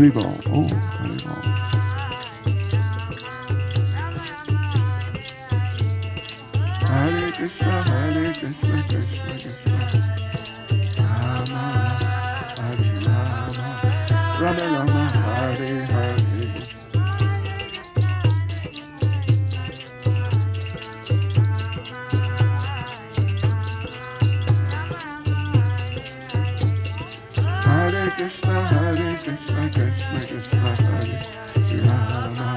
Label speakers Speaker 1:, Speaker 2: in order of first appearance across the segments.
Speaker 1: Haribol. Oh, Haribol. Hare Krishna, Krishna, Krishna. Rama, Hare Rama, Rama Rama, Hare Hare. Krishna, Krishna, Krishna, Hare Rama,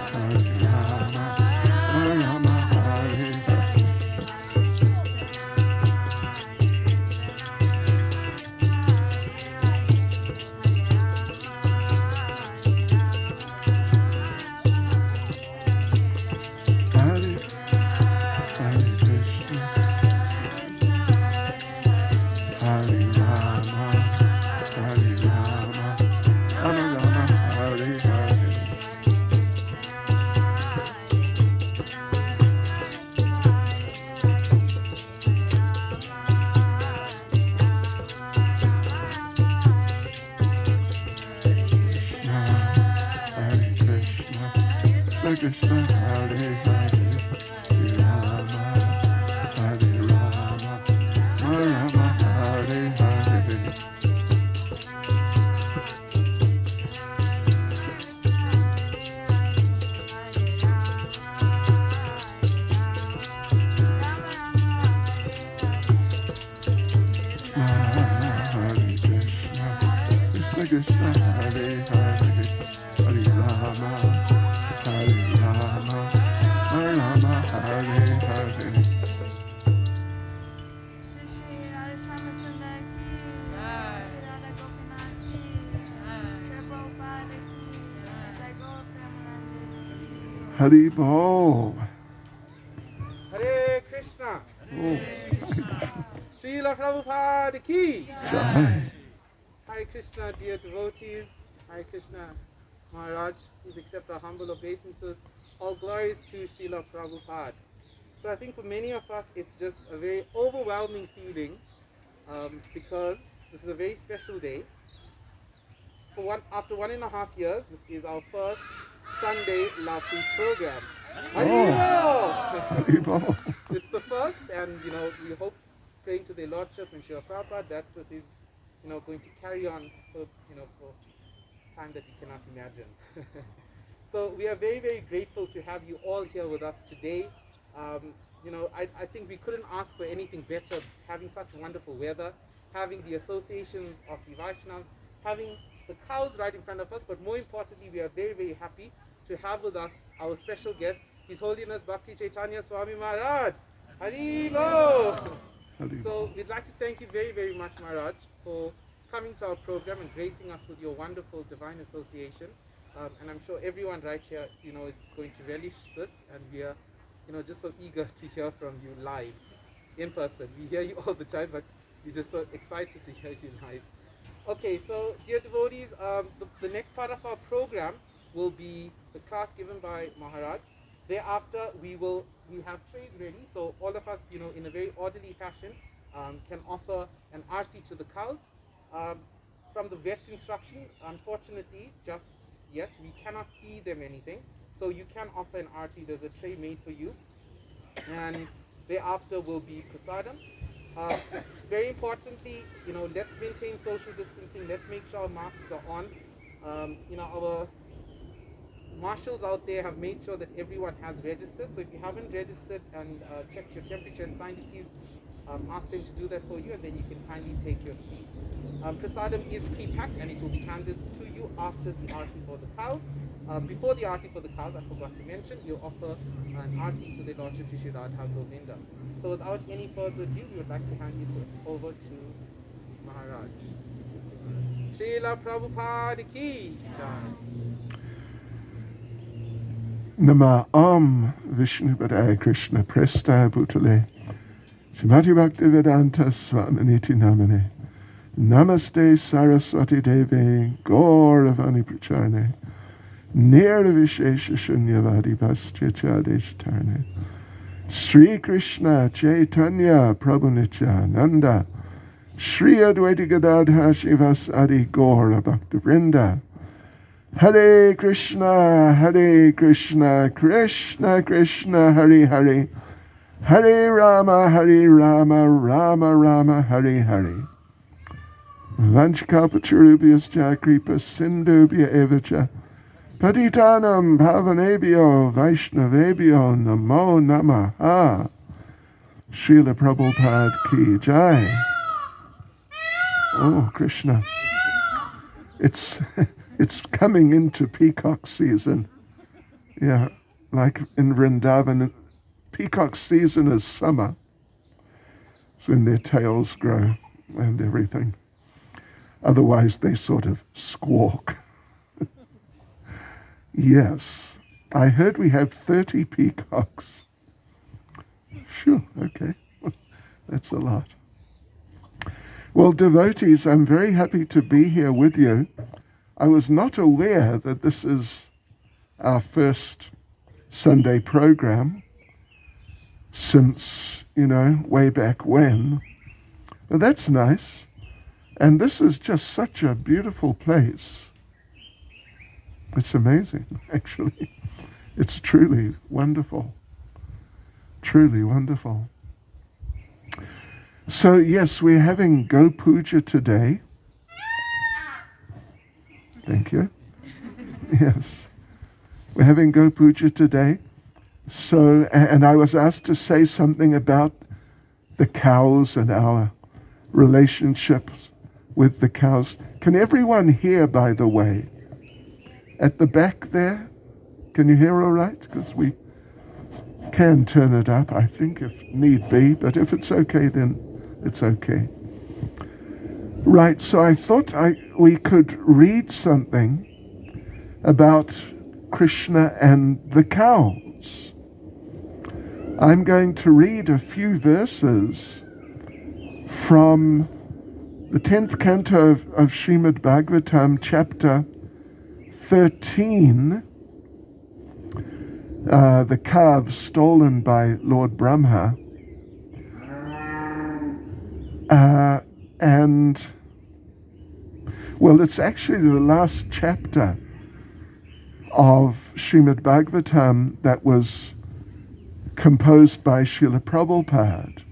Speaker 1: Hare Rama, Rama, Hare Hare. Hare Krishna, Hare Rama, Hare Rama, Rama Rama, Hare Hare. Krishna, Hare Hare, Rama, Hare Rama, Rama Hare Hare. Krishna, Hare Hare, Hare Rama, Hare Rama, Rama Hare Hare. Haribol.
Speaker 2: Hare Krishna.
Speaker 1: Oh.
Speaker 2: Srila Prabhupada ki.
Speaker 1: Jai.
Speaker 2: Hare Krishna, dear devotees. Hare Krishna, Maharaj. Please accept our humble obeisances. All glories to Srila Prabhupada. So I think for many of us, it's just a very overwhelming feeling because this is a very special day. After 1.5 years, this is our first Sunday Love Feast program.
Speaker 1: Haribol.
Speaker 2: It's the first, and we hope, praying to the Lordship and Srila Prabhupada, that this is going to carry on for time that you cannot imagine. So we are very, very grateful to have you all here with us today. I think we couldn't ask for anything better, having such wonderful weather, having the associations of the Vaishnavas, having the cows right in front of us, but more importantly, we are very, very happy to have with us our special guest, His Holiness Bhakti Chaitanya Swami Maharaj. Haribol! So we'd like to thank you very, very much, Maharaj, for coming to our program and gracing us with your wonderful divine association. And I'm sure everyone right here, is going to relish this, and we are, just so eager to hear from you live, in person. We hear you all the time, but we're just so excited to hear you live. Okay, so dear devotees, the next part of our program will be the class given by Maharaj. Thereafter, we have trays ready, so all of us, in a very orderly fashion, can offer an arti to the cows. From the vet's instruction, unfortunately, just yet, we cannot feed them anything. So you can offer an arti. There's a tray made for you. And thereafter will be prasadam. Very importantly, let's maintain social distancing. Let's make sure our masks are on. Our marshals out there have made sure that everyone has registered. So if you haven't registered and checked your temperature and signed it, please ask them to do that for you, and then you can kindly take your seat. Prasadam is pre-packed, and it will be handed to you after the arti for the cows. Before the arti for the cows, I forgot to mention, you'll offer an arti to the Lordship Shri Radha Govinda. So without any further ado, we would like to hand you over to Maharaj. Srila Prabhupada ki jai.
Speaker 1: Nama Vishnu Padaya Krishna Prestaya Bhutale Shrimati Bhakti Vedanta Swaminiti Namane Namaste Saraswati Devi Gauravani Pracharne Nirvishesha Shunyavadi Bhastya Chadeshtarne Sri Krishna Chaitanya Prabhu Nityananda Sri Advaita Gadadha Shivas Adi Gaura Bhakta Vrinda Hare Krishna, Krishna Krishna, Hare Hare, Hare Rama, Rama Rama, Hare Hare. Vanchkalpacharubhyascha kripa sindhubhya evacha patitanam pavanebhyo vaishnavebhyo namo namaha. Srila Prabhupada ki jai. Oh, Krishna. It's coming into peacock season. Yeah, like in Vrindavan, peacock season is summer. It's when their tails grow and everything. Otherwise, they sort of squawk. Yes, I heard we have 30 peacocks. Sure, okay. That's a lot. Well, devotees, I'm very happy to be here with you. I was not aware that this is our first Sunday program since, way back when. But that's nice. And this is just such a beautiful place. It's amazing, actually. It's truly wonderful. Truly wonderful. So, yes, we're having Go Puja today. Thank you. Yes. We're having Go Puja today. So, and I was asked to say something about the cows and our relationships with the cows. Can everyone hear, by the way? At the back there? Can you hear all right? Because we can turn it up, I think, if need be. But if it's okay, then it's okay. Right, so I thought we could read something about Krishna and the cows. I'm going to read a few verses from the 10th canto of Srimad Bhagavatam, chapter 13, the calves stolen by Lord Brahma. And, well, it's actually the last chapter of Srimad Bhagavatam that was composed by Srila Prabhupada.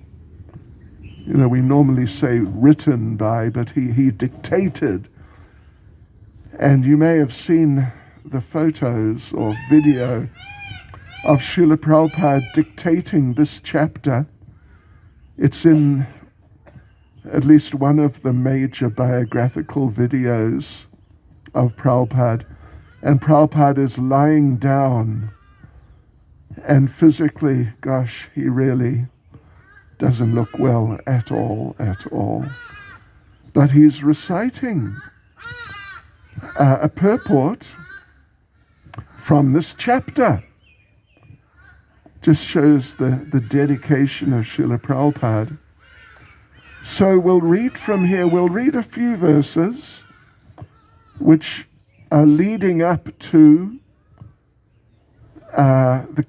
Speaker 1: We normally say written by, but he dictated. And you may have seen the photos or video of Srila Prabhupada dictating this chapter. It's in at least one of the major biographical videos of Prabhupada. And Prabhupada is lying down, and physically, gosh, he really doesn't look well at all. But he's reciting a purport from this chapter. Just shows the dedication of Srila Prabhupada. So we'll read from here, we'll read a few verses which are leading up to the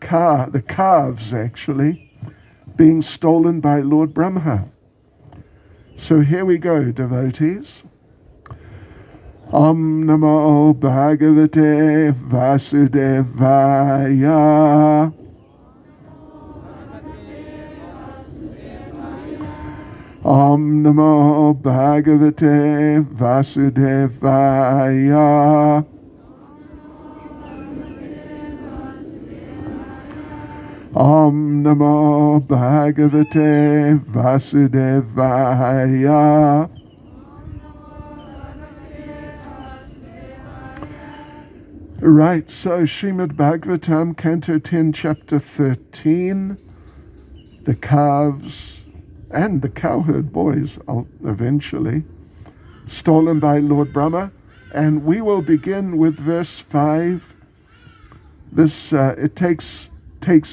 Speaker 1: calves, actually, being stolen by Lord Brahma. So here we go, devotees. Om Namo Bhagavate Vasudevaya. Om Namo Bhagavate Vasudevaya. Om Namo Bhagavate Vasudevaya. Right, so Srimad Bhagavatam, Canto 10, Chapter 13, the calves and the cowherd boys eventually, stolen by Lord Brahma. And we will begin with verse 5. This, it takes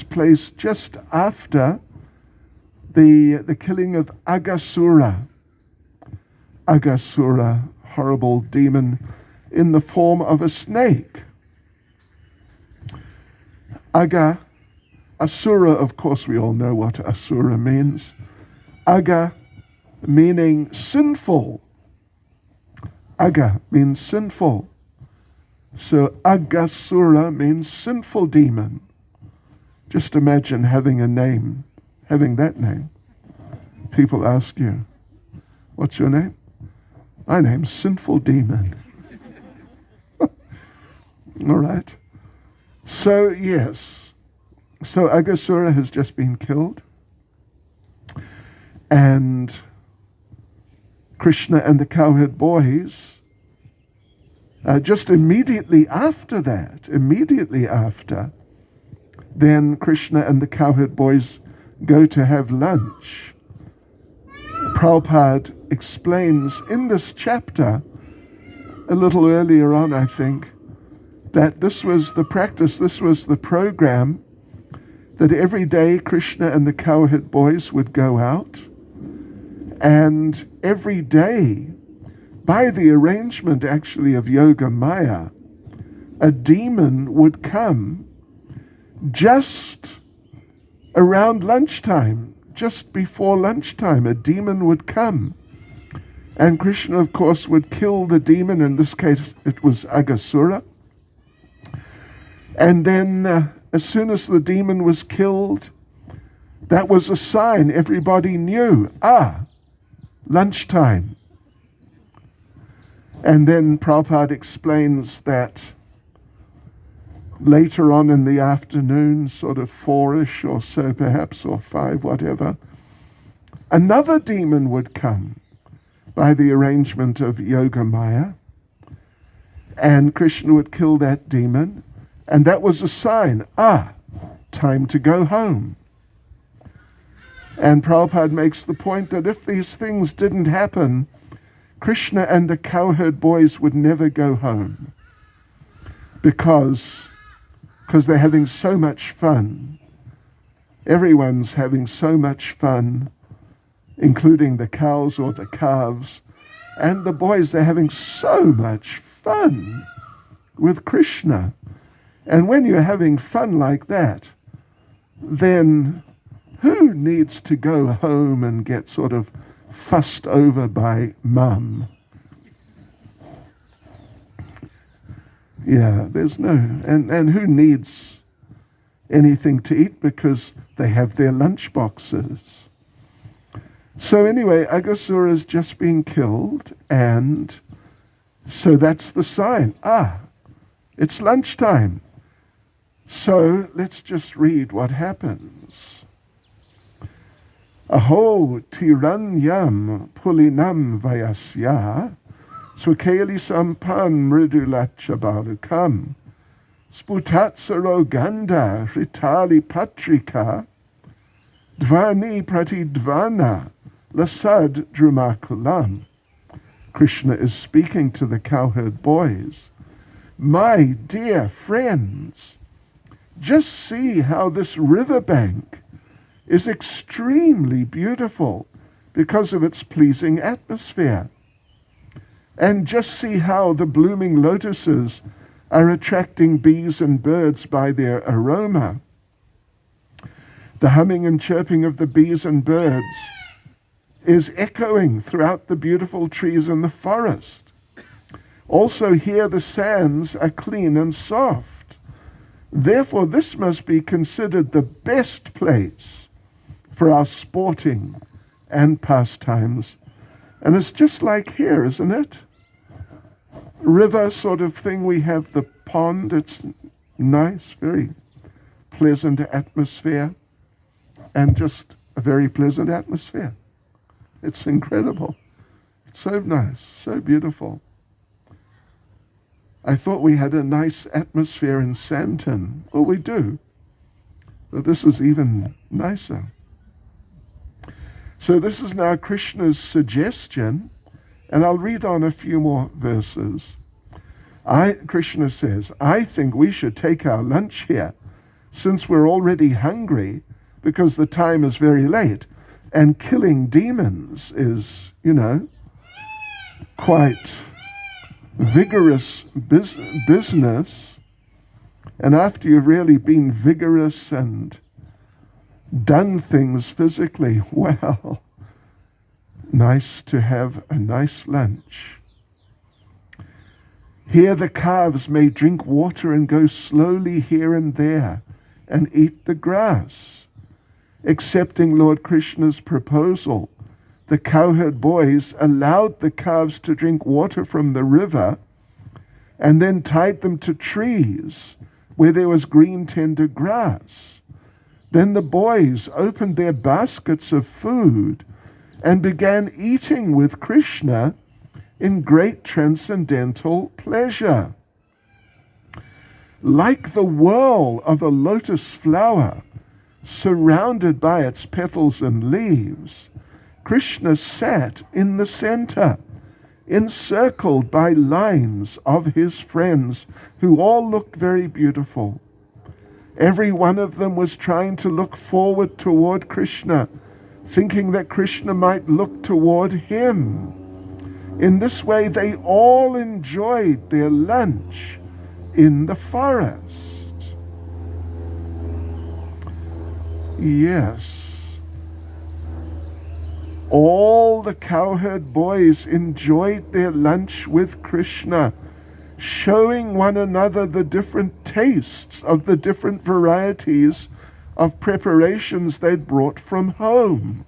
Speaker 1: place just after the killing of Aghasura. Aghasura, horrible demon in the form of a snake. Asura, of course, we all know what Asura means. Agha meaning sinful. Agha means sinful. So Agasura means sinful demon. Just imagine having a name, having that name. People ask you, what's your name? My name's Sinful Demon. All right. So, yes. So Agasura has just been killed. And Krishna and the cowherd boys, just immediately after, then Krishna and the cowherd boys go to have lunch. Prabhupada explains in this chapter, a little earlier on, I think, that this was the practice, this was the program, that every day Krishna and the cowherd boys would go out, and every day, by the arrangement actually of Yoga Maya, a demon would come just around lunchtime, just before lunchtime, a demon would come. And Krishna, of course, would kill the demon. In this case, it was Agasura. And then, as soon as the demon was killed, that was a sign. Everybody knew, lunchtime. And then Prabhupada explains that later on in the afternoon, sort of 4-ish or so perhaps, or 5, whatever, another demon would come by the arrangement of Yoga Maya, and Krishna would kill that demon, and that was a sign, time to go home. And Prabhupada makes the point that if these things didn't happen, Krishna and the cowherd boys would never go home, because they're having so much fun. Everyone's having so much fun, including the cows or the calves. And the boys, they're having so much fun with Krishna. And when you're having fun like that, then who needs to go home and get sort of fussed over by mum? Yeah, there's no, and who needs anything to eat because they have their lunch boxes. So anyway, Agasura is just being killed, and so that's the sign. It's lunchtime. So let's just read what happens. Aho tiranyam pulinam vayasya Swakeli sampan mridulachabharukam Sputatsaro ganda ritali patrika Dvani pratidvana lasad drumakulam. Krishna is speaking to the cowherd boys. My dear friends, just see how this riverbank is extremely beautiful because of its pleasing atmosphere. And just see how the blooming lotuses are attracting bees and birds by their aroma. The humming and chirping of the bees and birds is echoing throughout the beautiful trees in the forest. Also here the sands are clean and soft. Therefore this must be considered the best place for our sporting and pastimes. And it's just like here, isn't it? River sort of thing. We have the pond. It's nice, very pleasant atmosphere, and just a very pleasant atmosphere. It's incredible. It's so nice, so beautiful. I thought we had a nice atmosphere in Santon. Well, we do, but this is even nicer. So this is now Krishna's suggestion, and I'll read on a few more verses. Krishna says, I think we should take our lunch here, since we're already hungry, because the time is very late, and killing demons is, quite vigorous business. And after you've really been vigorous and done things physically, well, nice to have a nice lunch. Here the calves may drink water and go slowly here and there and eat the grass. Accepting Lord Krishna's proposal, the cowherd boys allowed the calves to drink water from the river and then tied them to trees where there was green tender grass. Then the boys opened their baskets of food and began eating with Krishna in great transcendental pleasure. Like the whirl of a lotus flower, surrounded by its petals and leaves, Krishna sat in the center, encircled by lines of his friends who all looked very beautiful. Every one of them was trying to look forward toward Krishna, thinking that Krishna might look toward him. In this way, they all enjoyed their lunch in the forest. Yes. All the cowherd boys enjoyed their lunch with Krishna, showing one another the different tastes of the different varieties of preparations they'd brought from home.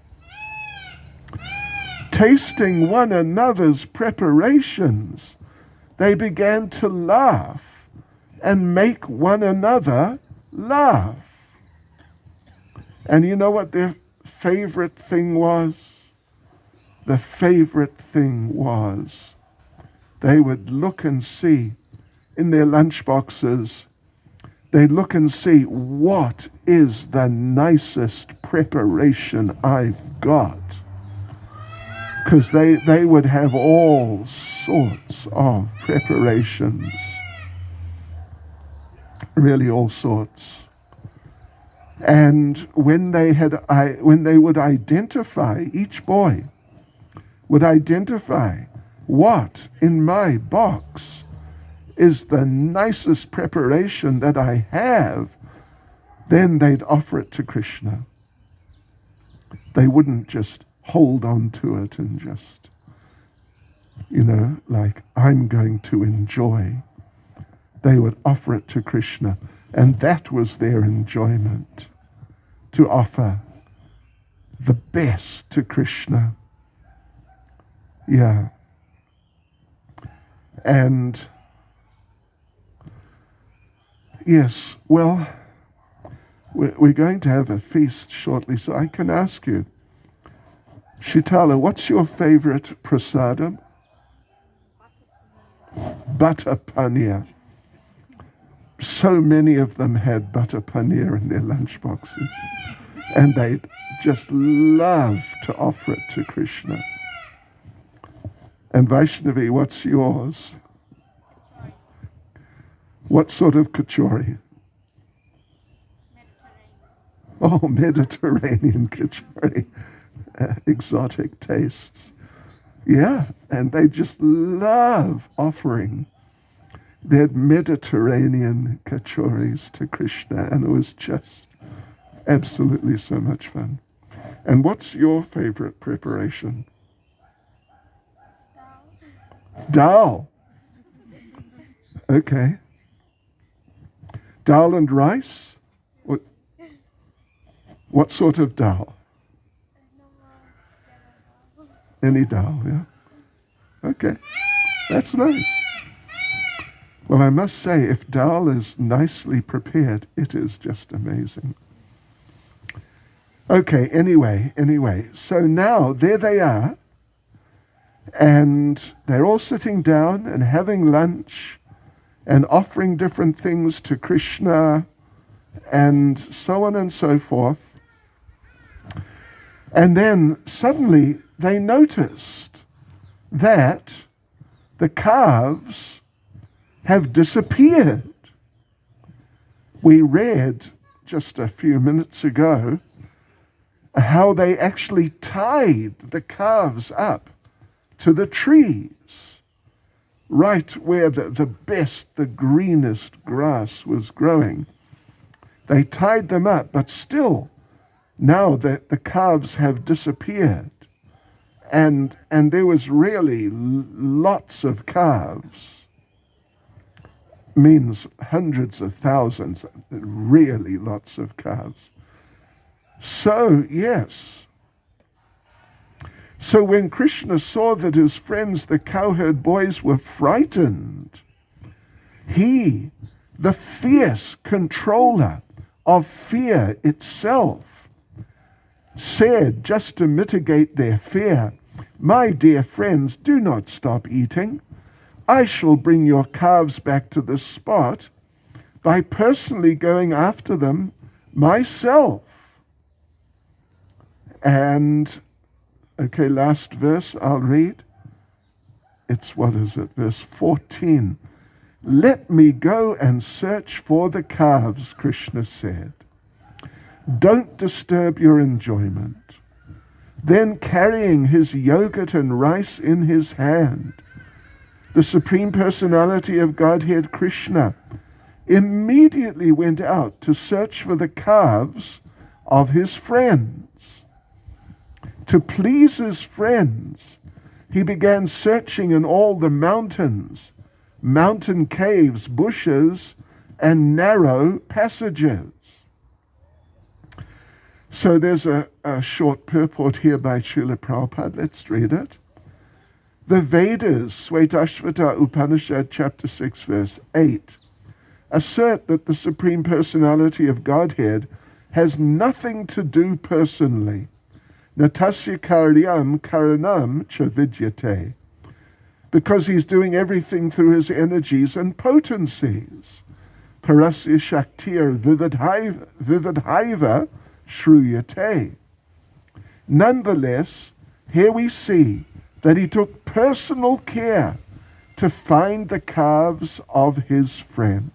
Speaker 1: Tasting one another's preparations, they began to laugh and make one another laugh. And you know what their favorite thing was? The favorite thing was they would look and see in their lunch boxes, they'd look and see, what is the nicest preparation I've got? Because they would have all sorts of preparations. Really all sorts. And when they would identify, each boy would identify what in my box is the nicest preparation that I have, then they'd offer it to Krishna. They wouldn't just hold on to it and just, like, I'm going to enjoy. They would offer it to Krishna. And that was their enjoyment, to offer the best to Krishna. Yeah. And yes, well, we're going to have a feast shortly, so I can ask you, Shitala, what's your favorite prasadam? Butter paneer. So many of them had butter paneer in their lunch boxes, and they just love to offer it to Krishna. And Vaishnavi, what's yours? What sort of kachori? Mediterranean kachori. Exotic tastes. Yeah, and they just love offering their Mediterranean kachoris to Krishna, and it was just absolutely so much fun. And what's your favorite preparation? Dal. Okay. Dal and rice? What sort of dal? Any dal, yeah? Okay. That's nice. Well, I must say, if dal is nicely prepared, it is just amazing. Okay, anyway, so now there they are, and they're all sitting down and having lunch and offering different things to Krishna and so on and so forth. And then suddenly they noticed that the calves have disappeared. We read just a few minutes ago how they actually tied the calves up to the trees, right where the best, the greenest grass was growing. They tied them up, but still, now that the calves have disappeared, and there was really lots of calves. means hundreds of thousands, really lots of calves. So, yes. So when Krishna saw that his friends, the cowherd boys, were frightened, he, the fierce controller of fear itself, said, just to mitigate their fear, "My dear friends, do not stop eating. I shall bring your calves back to this spot by personally going after them myself." And, okay, last verse I'll read. It's, what is it, verse 14. "Let me go and search for the calves," Krishna said. "Don't disturb your enjoyment." Then, carrying his yogurt and rice in his hand, the Supreme Personality of Godhead, Krishna, immediately went out to search for the calves of his friends. To please his friends, he began searching in all the mountains, mountain caves, bushes, and narrow passages. So there's a short purport here by Srila Prabhupada. Let's read it. The Vedas, Svetashvata Upanishad, chapter 6, verse 8, assert that the Supreme Personality of Godhead has nothing to do personally. Natasya karyam karanam cha vidyate. Because he's doing everything through his energies and potencies. Parasya shaktir vividhaiva shruyate. Nonetheless, here we see that he took personal care to find the calves of his friends.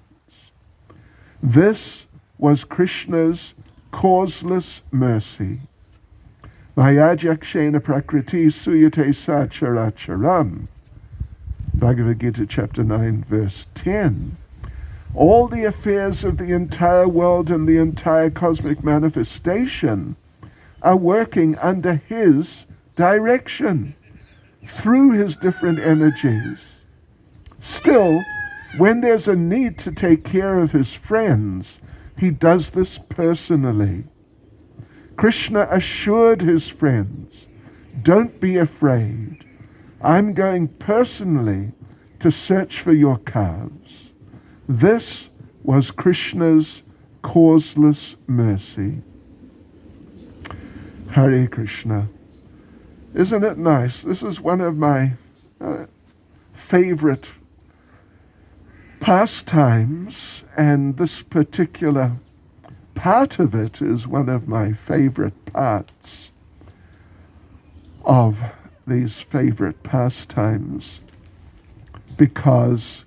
Speaker 1: This was Krishna's causeless mercy. Mayajakshena prakriti suyate sa characharam. Bhagavad Gita chapter 9 verse 10. All the affairs of the entire world and the entire cosmic manifestation are working under his direction, through his different energies. Still, when there's a need to take care of his friends, he does this personally. Krishna assured his friends, "Don't be afraid. I'm going personally to search for your calves." This was Krishna's causeless mercy. Hare Krishna. Isn't it nice? This is one of my favorite pastimes, and this particular part of it is one of my favorite parts of these favorite pastimes, because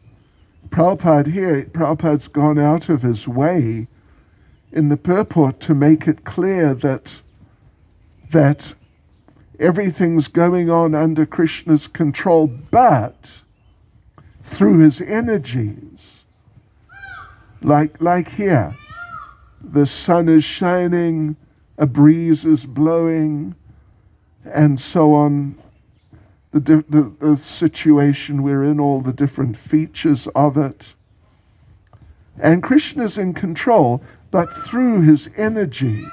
Speaker 1: Prabhupada's gone out of his way in the purport to make it clear that everything's going on under Krishna's control, but through his energies. Like here, the sun is shining, a breeze is blowing, and so on. The situation we're in, all the different features of it. And Krishna's in control, but through his energies.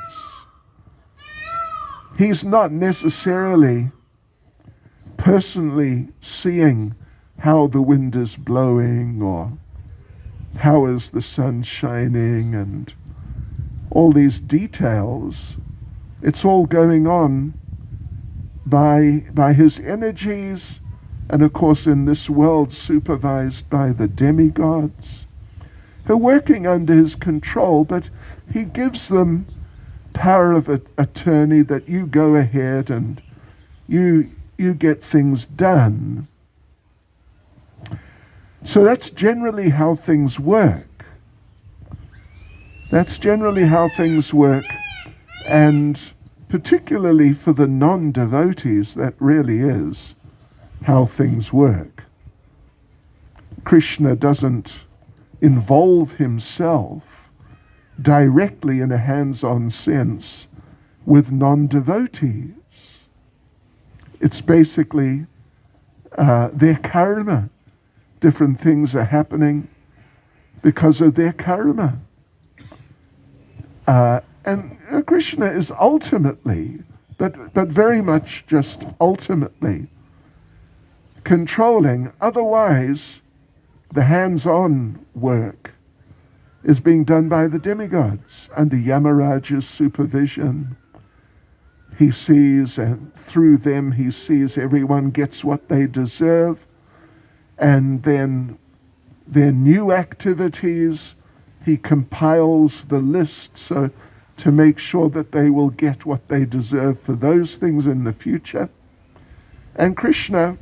Speaker 1: He's not necessarily personally seeing how the wind is blowing or how is the sun shining and all these details. It's all going on by his energies, and of course in this world supervised by the demigods who are working under his control, but he gives them power of attorney that you go ahead and you get things done. So that's generally how things work. That's generally how things work, and particularly for the non-devotees, that really is how things work. Krishna doesn't involve himself directly in a hands-on sense with non-devotees. It's basically their karma. Different things are happening, because of their karma. And Krishna is ultimately, but very much just ultimately, controlling. Otherwise, the hands-on work is being done by the demigods under Yamaraja's supervision. He sees, and through them he sees everyone gets what they deserve, and then their new activities, he compiles the list so to make sure that they will get what they deserve for those things in the future. And Krishna,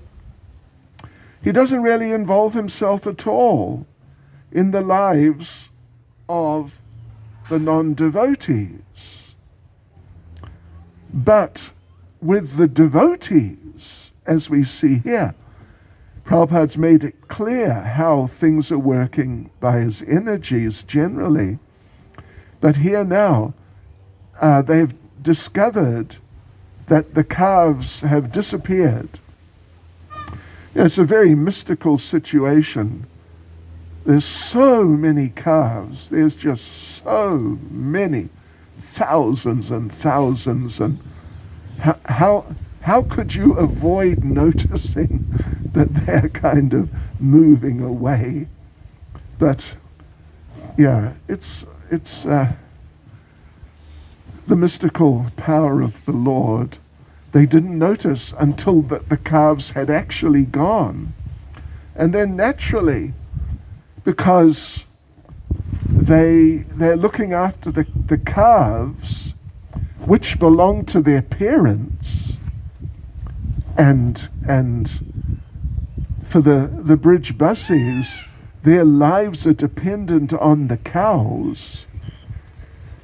Speaker 1: he doesn't really involve himself at all in the lives of the non-devotees. But with the devotees, as we see here, Prabhupada's made it clear how things are working by his energies generally. But here now, they've discovered that the calves have disappeared. It's a very mystical situation. There's so many calves. There's just so many, thousands and thousands. And how could you avoid noticing that they're kind of moving away? But yeah, it's the mystical power of the Lord. They didn't notice until the calves had actually gone. And then naturally, because they're looking after the calves, which belong to their parents, and for the bridge buses, their lives are dependent on the cows.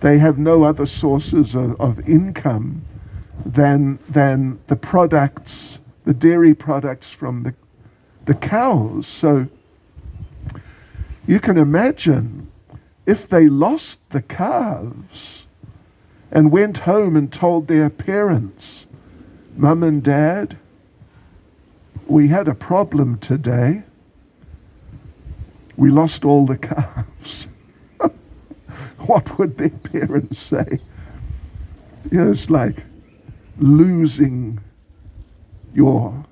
Speaker 1: They have no other sources of income than the products, the dairy products from the cows. So you can imagine if they lost the calves and went home and told their parents, "Mum and Dad, we had a problem today. We lost all the calves." What would their parents say? It's like losing your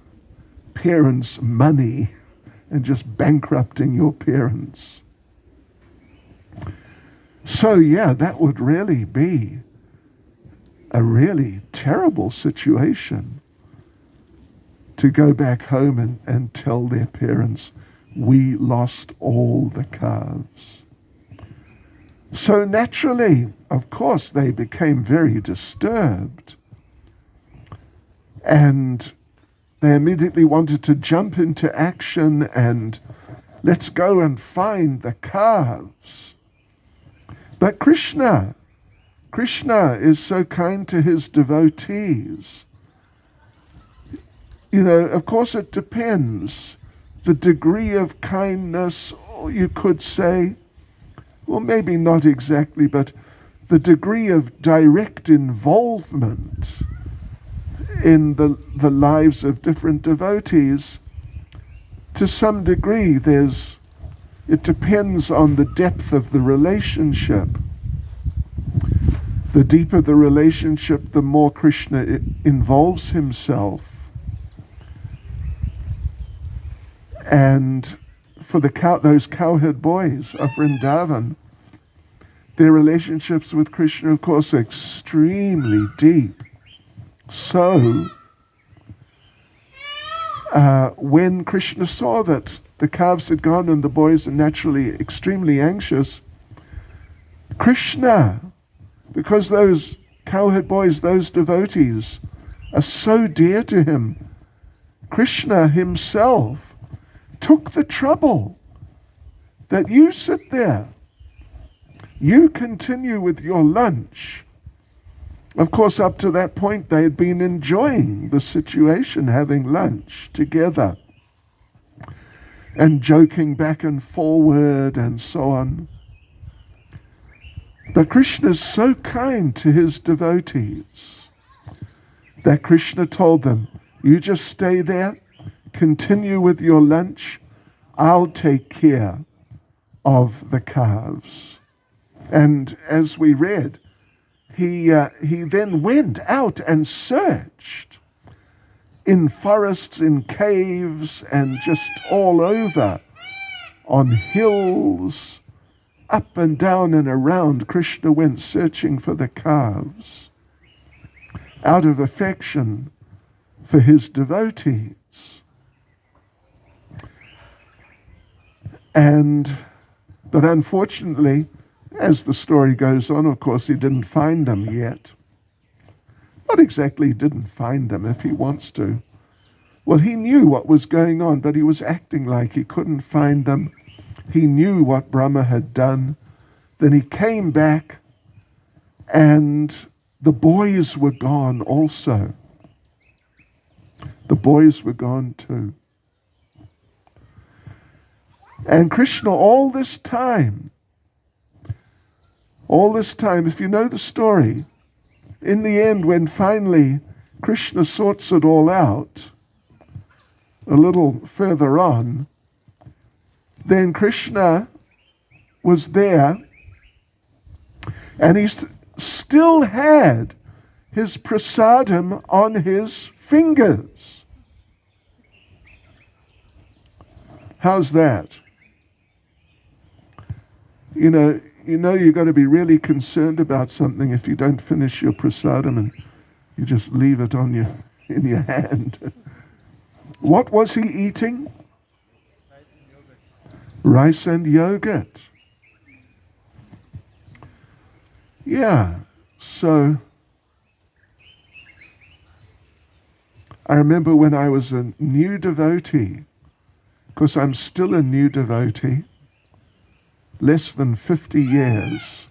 Speaker 1: parents' money and just bankrupting your parents. So yeah, that would really be a really terrible situation to go back home and tell their parents, "We lost all the calves." So naturally, of course, they became very disturbed. And they immediately wanted to jump into action and let's go and find the calves. But Krishna is so kind to his devotees. Of course it depends. The degree of kindness, or you could say, well, maybe not exactly, but the degree of direct involvement in the lives of different devotees, to some degree it depends on the depth of the relationship. The deeper the relationship, the more Krishna involves himself. And for those cowherd boys of Vrindavan, their relationships with Krishna, of course, are extremely deep. So, when Krishna saw that the calves had gone and the boys are naturally extremely anxious, Krishna, because those cowherd boys, those devotees, are so dear to him, Krishna himself took the trouble that you sit there, you continue with your lunch. Of course, up to that point, they had been enjoying the situation, having lunch together and joking back and forward and so on. But Krishna is so kind to his devotees that Krishna told them, you just stay there, continue with your lunch, I'll take care of the calves. And as we read, he then went out and searched in forests, in caves, and just all over, on hills, up and down and around. Krishna went searching for the calves out of affection for his devotees. But unfortunately, as the story goes on, of course, he didn't find them yet. Not exactly didn't find them if he wants to. Well, he knew what was going on, but he was acting like he couldn't find them. He knew what Brahma had done. Then he came back, and the boys were gone also. The boys were gone too. And Krishna, all this time, if you know the story, in the end, when finally Krishna sorts it all out, a little further on, then Krishna was there, and he still had his prasadam on his fingers. How's that? You know you've got to be really concerned about something if you don't finish your prasadam and you just leave it in your hand. What was he eating? Rice and yogurt. Yeah, so I remember when I was a new devotee, because I'm still a new devotee, less than 50 years.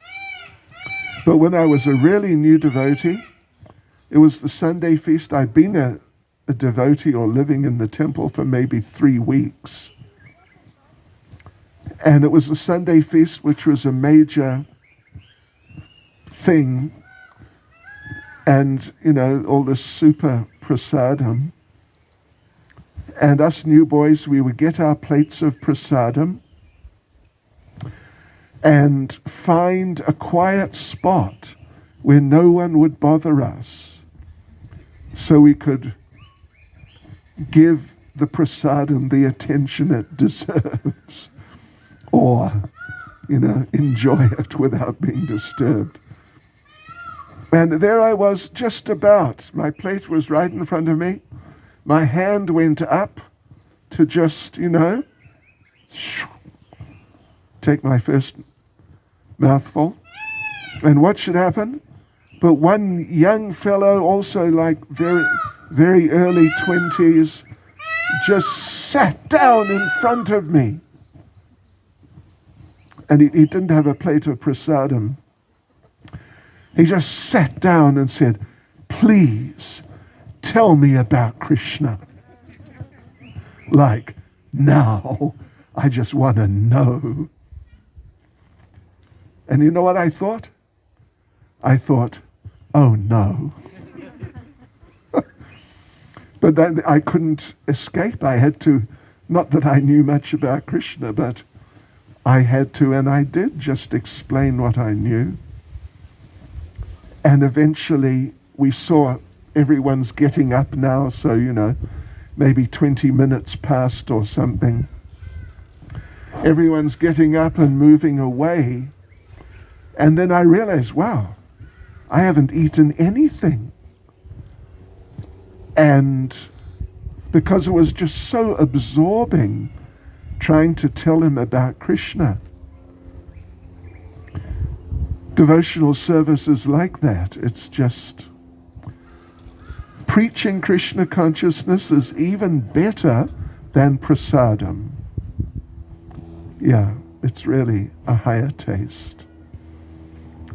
Speaker 1: But when I was a really new devotee, it was the Sunday feast. I'd been a devotee or living in the temple for maybe 3 weeks. And it was the Sunday feast, which was a major thing. And, all this super prasadam. And us new boys, we would get our plates of prasadam and find a quiet spot where no one would bother us, so we could give the prasadam the attention it deserves, or, enjoy it without being disturbed. And there I was, just about. My plate was right in front of me. My hand went up to just, take my first mouthful. And what should happen? But one young fellow, also like very, very early 20s, just sat down in front of me. And he didn't have a plate of prasadam. He just sat down and said, "Please, tell me about Krishna." Like, now, I just want to know. And you know what I thought? I thought, oh no. But then I couldn't escape. I had to, not that I knew much about Krishna, but I had to, and I did just explain what I knew. And eventually we saw everyone's getting up now, so, maybe 20 minutes passed or something. Everyone's getting up and moving away. And then I realized, wow, I haven't eaten anything. And because it was just so absorbing trying to tell him about Krishna. Devotional service is like that. It's just preaching Krishna consciousness is even better than prasadam. Yeah, it's really a higher taste.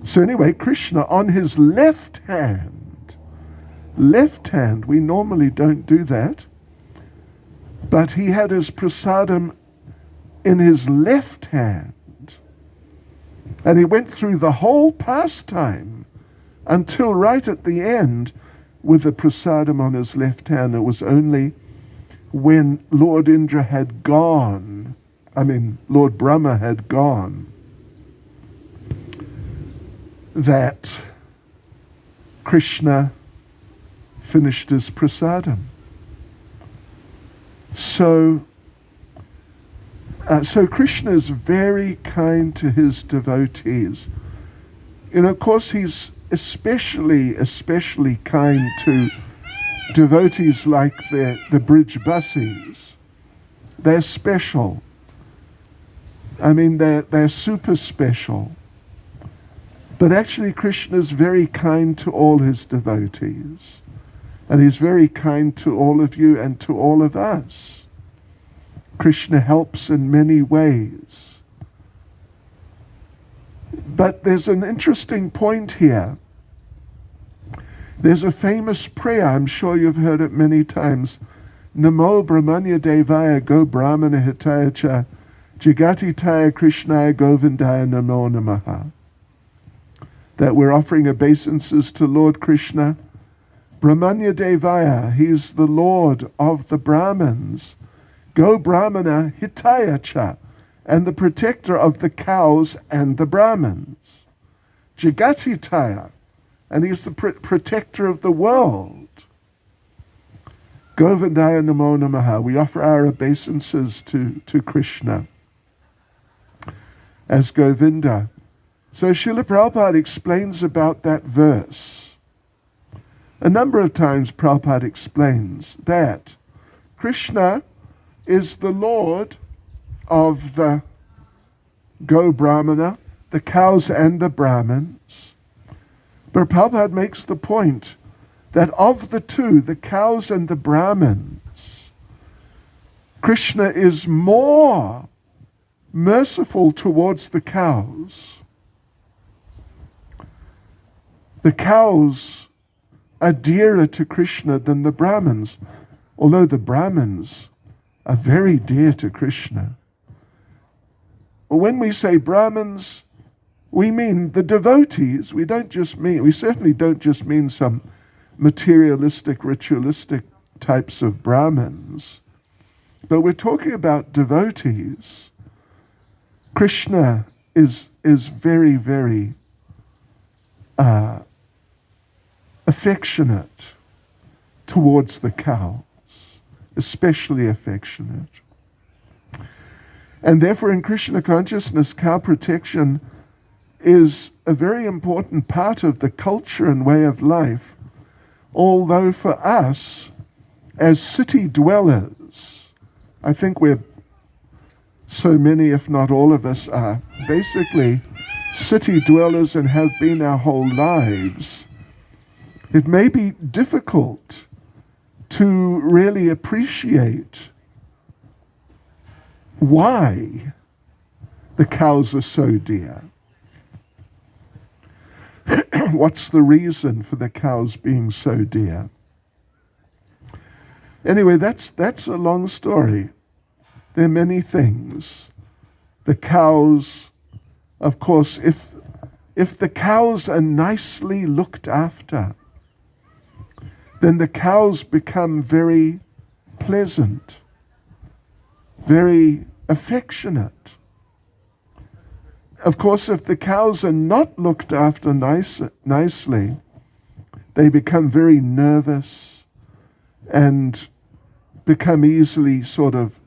Speaker 1: So anyway, Krishna on his left hand, we normally don't do that, but he had his prasadam in his left hand. And he went through the whole pastime until right at the end with the prasadam on his left hand. It was only when Lord Indra had gone Lord Brahma had gone, that Krishna finished his prasadam. So Krishna is very kind to his devotees. Of course, he's especially kind to devotees like the bridge buses. They're special. They're super special. But actually, Krishna is very kind to all his devotees. And he's very kind to all of you and to all of us. Krishna helps in many ways. But there's an interesting point here. There's a famous prayer, I'm sure you've heard it many times. Namo Brahmanya Devaya Go Brahmana Hitaya Cha Jagatitaya Krishnaya Govindaya Namo Namaha. That we're offering obeisances to Lord Krishna. Brahmanya Devaya, he's the Lord of the Brahmins. Go Brahmana Hitaya Cha, and the protector of the cows and the Brahmins. Jagatitaya, and he's the protector of the world. Govindaya Namo Namaha. We offer our obeisances to Krishna as Govinda. So Srila Prabhupada explains about that verse. A number of times Prabhupada explains that Krishna is the Lord of the Go Brahmana, the cows and the Brahmins. But Prabhupada makes the point that of the two, the cows and the Brahmins, Krishna is more merciful towards the cows. The cows are dearer to Krishna than the Brahmins, although the Brahmins are very dear to Krishna. When we say Brahmins, we mean the devotees. We certainly don't just mean some materialistic, ritualistic types of Brahmins, but we're talking about devotees. Krishna is very, very affectionate towards the cows, especially affectionate. And therefore in Krishna consciousness, cow protection is a very important part of the culture and way of life, although for us, as city dwellers, I think we're so many, if not all of us, are basically city dwellers and have been our whole lives. It may be difficult to really appreciate why the cows are so dear. What's the reason for the cows being so dear? Anyway, that's a long story. There are many things. The cows, of course, if the cows are nicely looked after, then the cows become very pleasant, very affectionate. Of course, if the cows are not looked after nicely, they become very nervous and become easily sort of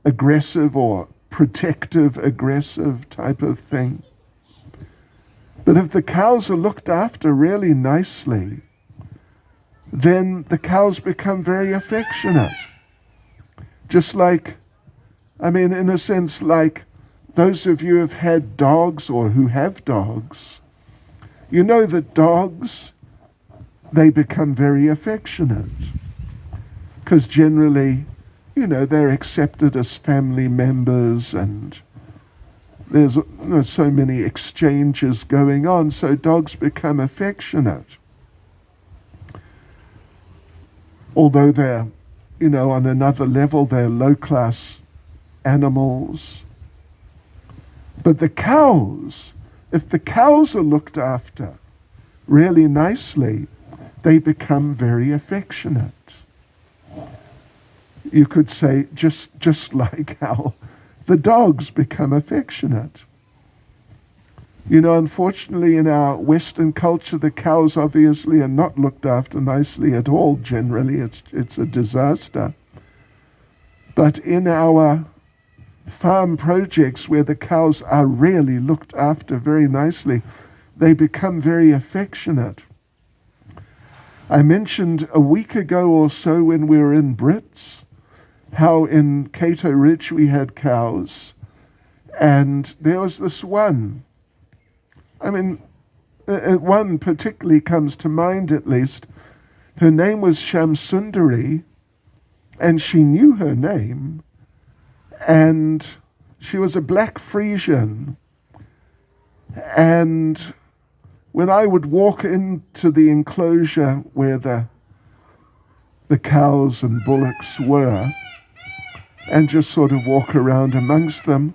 Speaker 1: aggressive or protective, aggressive type of thing. But if the cows are looked after really nicely, then the cows become very affectionate. Just like, in a sense, like those of you who have had dogs or who have dogs, you know that dogs, they become very affectionate. Because generally, they're accepted as family members and there's so many exchanges going on, so dogs become affectionate. Although they're, on another level, they're low-class animals. But the cows, if the cows are looked after really nicely, they become very affectionate. You could say just like how the dogs become affectionate. You know, unfortunately, in our Western culture, the cows obviously are not looked after nicely at all. Generally, it's a disaster. But in our farm projects where the cows are really looked after very nicely, they become very affectionate. I mentioned a week ago or so when we were in Brits, how in Cato Ridge we had cows, and there was this one. I mean, one particularly comes to mind at least. Her name was Shamsundari, and she knew her name, and she was a black Frisian. And when I would walk into the enclosure where the cows and bullocks were, and just sort of walk around amongst them,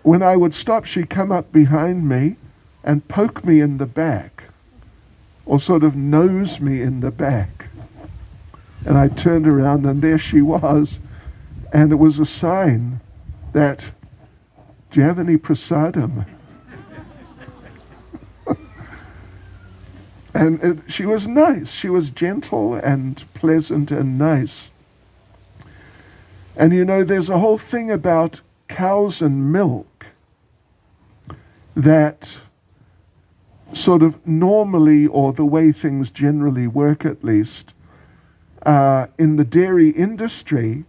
Speaker 1: when I would stop, she'd come up behind me and poke me in the back, or sort of nose me in the back. And I turned around and there she was. And it was a sign that, do you have any prasadam? And she was nice. She was gentle and pleasant and nice. And you know, there's a whole thing about cows and milk that sort of normally, or the way things generally work at least, in the dairy industry,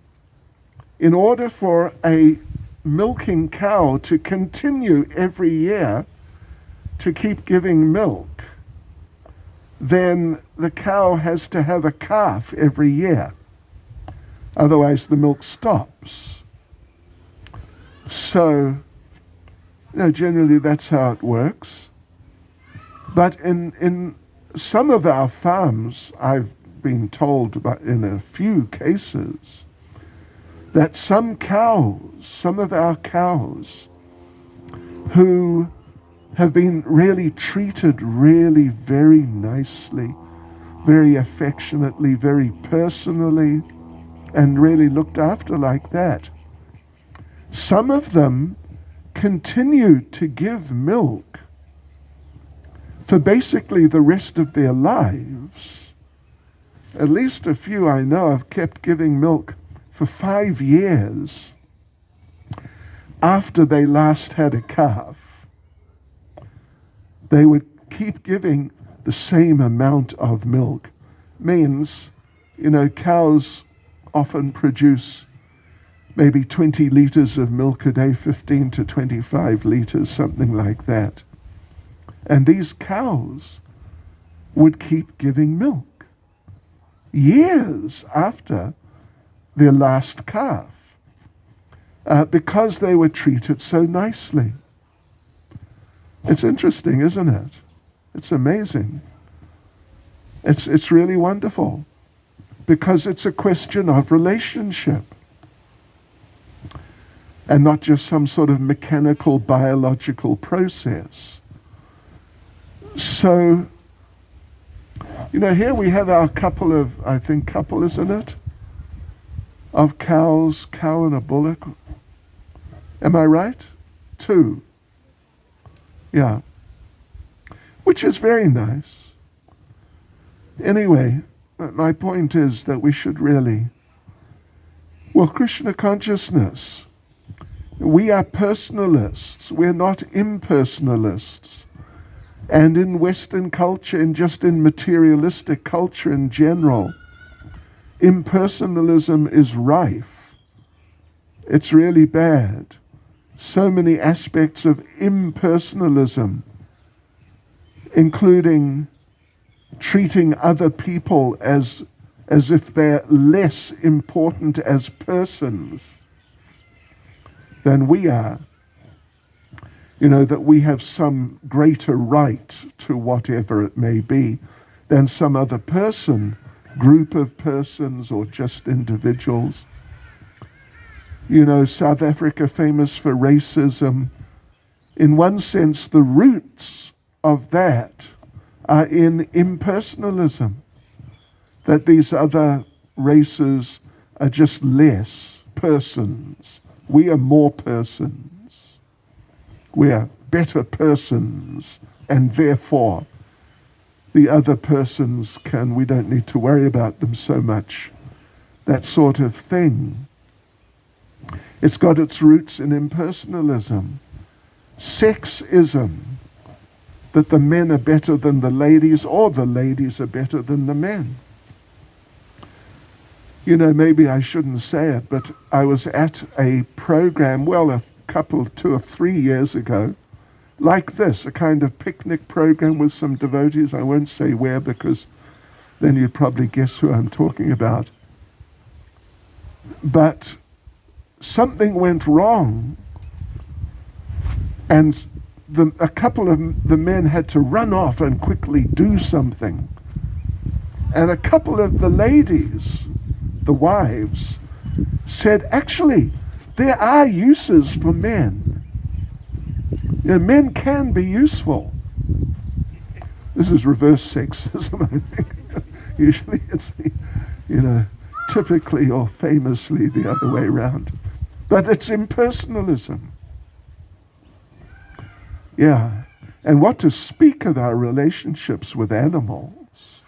Speaker 1: in order for a milking cow to continue every year to keep giving milk, then the cow has to have a calf every year. Otherwise the milk stops. So, you know, generally that's how it works. But in some of our farms, I've been told in a few cases, that some of our cows who have been really treated really very nicely, very affectionately, very personally, and really looked after like that, some of them continue to give milk for basically the rest of their lives. At least a few I know have kept giving milk for 5 years after they last had a calf. They would keep giving the same amount of milk. Means, you know, cows often produce maybe 20 liters of milk a day, 15 to 25 liters, something like that. And these cows would keep giving milk years after their last calf, because they were treated so nicely. It's interesting, isn't it? It's amazing. It's really wonderful, because it's a question of relationship and not just some sort of mechanical biological process. So, you know, here we have our couple, isn't it? Of cows, cow and a bullock. Am I right? 2. Yeah. Which is very nice. Anyway, my point is that we should really, Krishna consciousness, we are personalists, we're not impersonalists. And in Western culture, and just in materialistic culture in general, impersonalism is rife. It's really bad. So many aspects of impersonalism, including treating other people as if they're less important as persons than we are. You know, that we have some greater right to whatever it may be than some other person, group of persons, or just individuals. You know, South Africa famous for racism. In one sense, the roots of that are in impersonalism, that these other races are just less persons We are more persons. We are better persons, and therefore the other persons we don't need to worry about them so much. That sort of thing. It's got its roots in impersonalism. Sexism, that the men are better than the ladies, or the ladies are better than the men. You know, maybe I shouldn't say it, but I was at a program, a couple, 2 or 3 years ago, like this, a kind of picnic program with some devotees. I won't say where, because then you'd probably guess who I'm talking about. But something went wrong, and a couple of the men had to run off and quickly do something. And a couple of the ladies, the wives, said, actually, there are uses for men. You know, men can be useful. This is reverse sexism, I think. Usually it's typically or famously the other way around. But it's impersonalism. Yeah. And what to speak of our relationships with animals?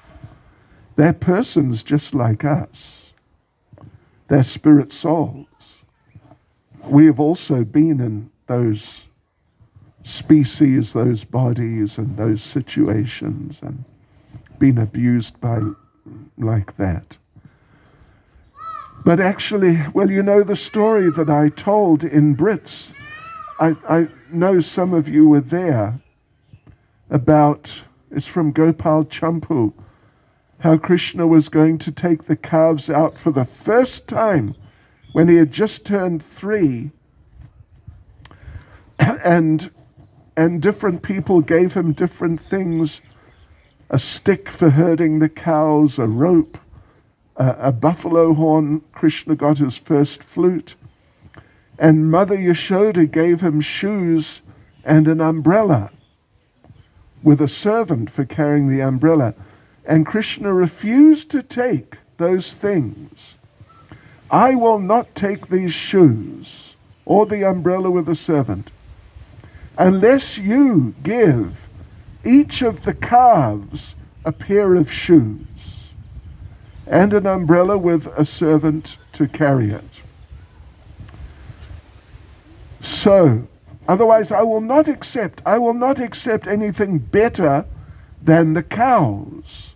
Speaker 1: They're persons just like us. They're spirit souls. We have also been in those species, those bodies, and those situations, and been abused by like that. But actually, you know the story that I told in Brits. I know some of you were there it's from Gopal Champu, how Krishna was going to take the calves out for the first time when he had just turned 3, and different people gave him different things, a stick for herding the cows, a rope, a buffalo horn. Krishna got his first flute. And Mother Yashoda gave him shoes and an umbrella with a servant for carrying the umbrella. And Krishna refused to take those things. I will not take these shoes or the umbrella with the servant unless you give each of the calves a pair of shoes and an umbrella with a servant to carry it. So, otherwise I will not accept anything better than the cows.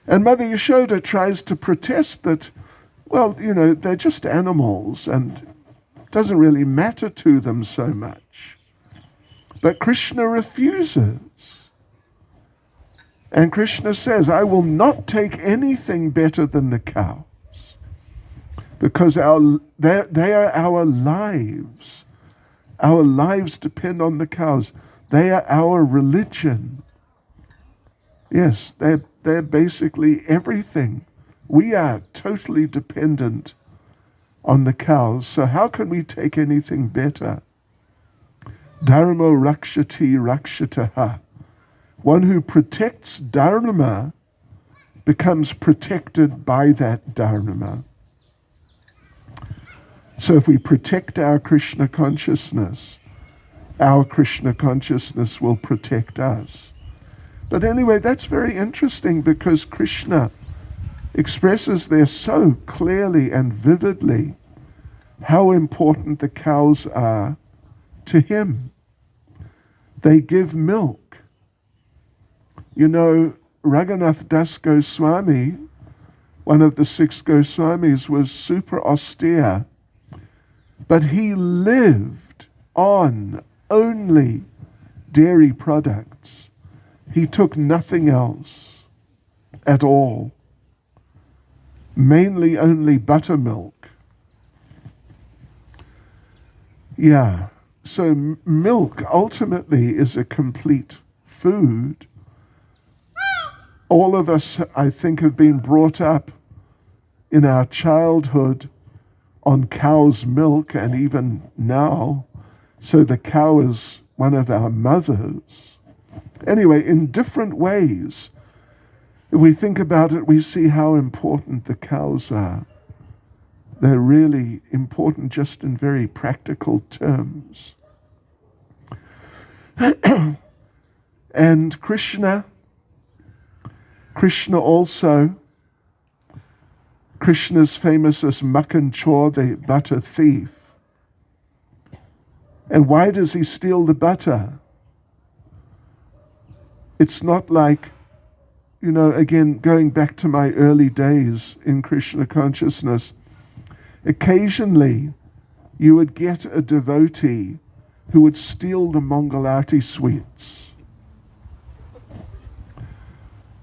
Speaker 1: And Mother Yashoda tries to protest that, they're just animals and it doesn't really matter to them so much. But Krishna refuses. And Krishna says, I will not take anything better than the cows, because they are our lives. Our lives depend on the cows. They are our religion. Yes, they're basically everything. We are totally dependent on the cows. So how can we take anything better? Dharma rakshati rakshataha. One who protects dharma becomes protected by that dharma. So if we protect our Krishna consciousness will protect us. But anyway, that's very interesting, because Krishna expresses there so clearly and vividly how important the cows are to him. They give milk. You know, Raghunath Das Goswami, one of the 6 Goswamis, was super austere, but he lived on only dairy products. He took nothing else at all. Mainly only buttermilk. Yeah, so milk ultimately is a complete food. All of us, I think, have been brought up in our childhood on cow's milk, and even now. So the cow is one of our mothers. Anyway, in different ways, if we think about it, we see how important the cows are. they're really important just in very practical terms. And Krishna also, Krishna's famous as Makhan Chor, the butter thief. And why does he steal the butter? It's not like, again, going back to my early days in Krishna consciousness, occasionally you would get a devotee who would steal the Mangalarti sweets.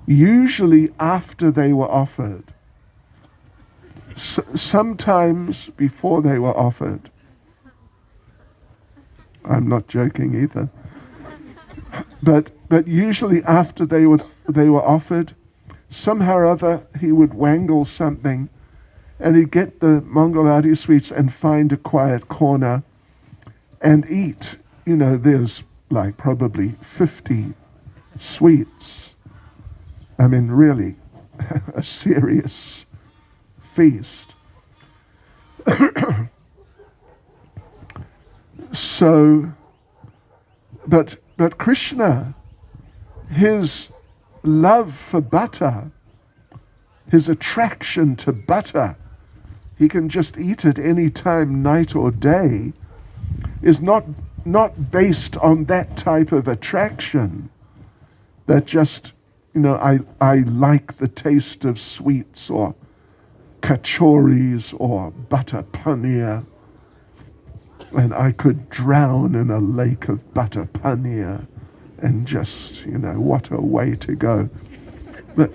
Speaker 1: Usually after they were offered. Sometimes before they were offered. I'm not joking either. But usually after they were offered, somehow or other he would wangle something, and he'd get the Mangalarti sweets and find a quiet corner and eat. There's like probably 50 sweets. I mean, really, a serious feast. So, but Krishna, his love for butter, his attraction to butter, he can just eat it any time, night or day, is not based on that type of attraction that just, I like the taste of sweets or kachoris or butter paneer, and I could drown in a lake of butter paneer and just, what a way to go. But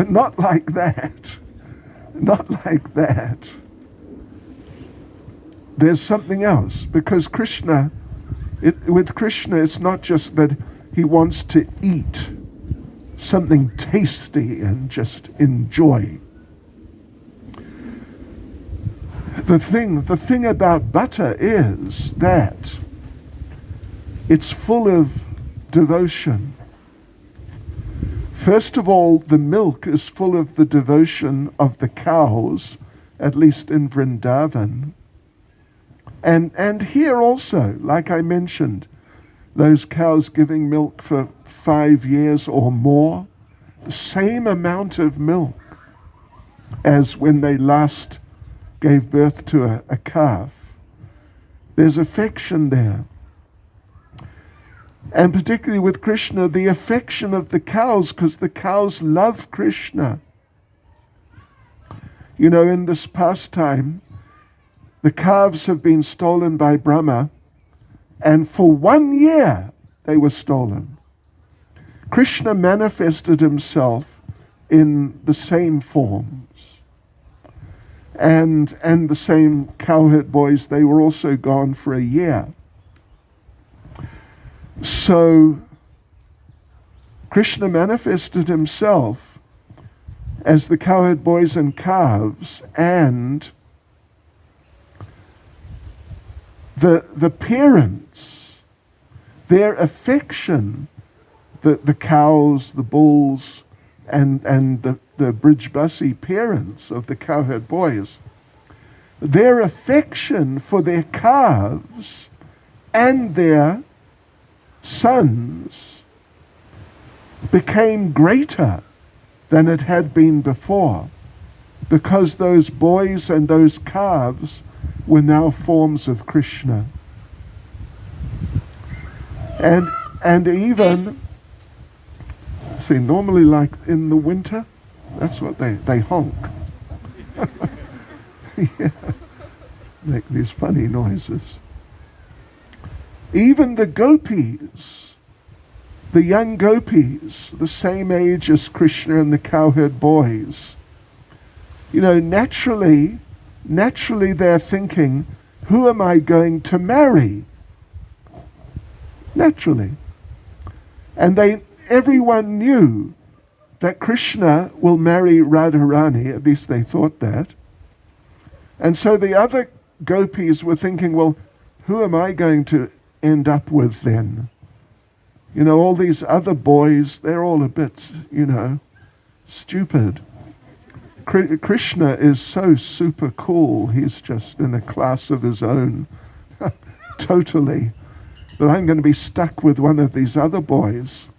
Speaker 1: not like that. Not like that. There's something else, because with Krishna, it's not just that he wants to eat something tasty and just enjoy. The thing about butter is that it's full of devotion. First of all, the milk is full of the devotion of the cows, at least in Vrindavan. And here also, like I mentioned, those cows giving milk for 5 years or more, the same amount of milk as when they last gave birth to a calf. There's affection there. And particularly with Krishna, the affection of the cows, because the cows love Krishna. In this pastime, the calves have been stolen by Brahma, and for 1 year they were stolen. Krishna manifested himself in the same forms. And the same cowherd boys, they were also gone for a year. So Krishna manifested himself as the cowherd boys and calves, and the parents, their affection, the cows, the bulls, and the Brijbasi parents of the cowherd boys, their affection for their calves and their sons became greater than it had been before, because those boys and those calves were now forms of Krishna. And even, see, normally like in the winter, that's what they honk. Yeah. Make these funny noises. Even the gopis, the young gopis, the same age as Krishna and the cowherd boys, naturally they're thinking, who am I going to marry? Naturally. And everyone knew that Krishna will marry Radharani, at least they thought that. And so the other gopis were thinking, well, who am I going to end up with then? All these other boys, they're all a bit, stupid. Krishna is so super cool. He's just in a class of his own, totally. But I'm going to be stuck with one of these other boys.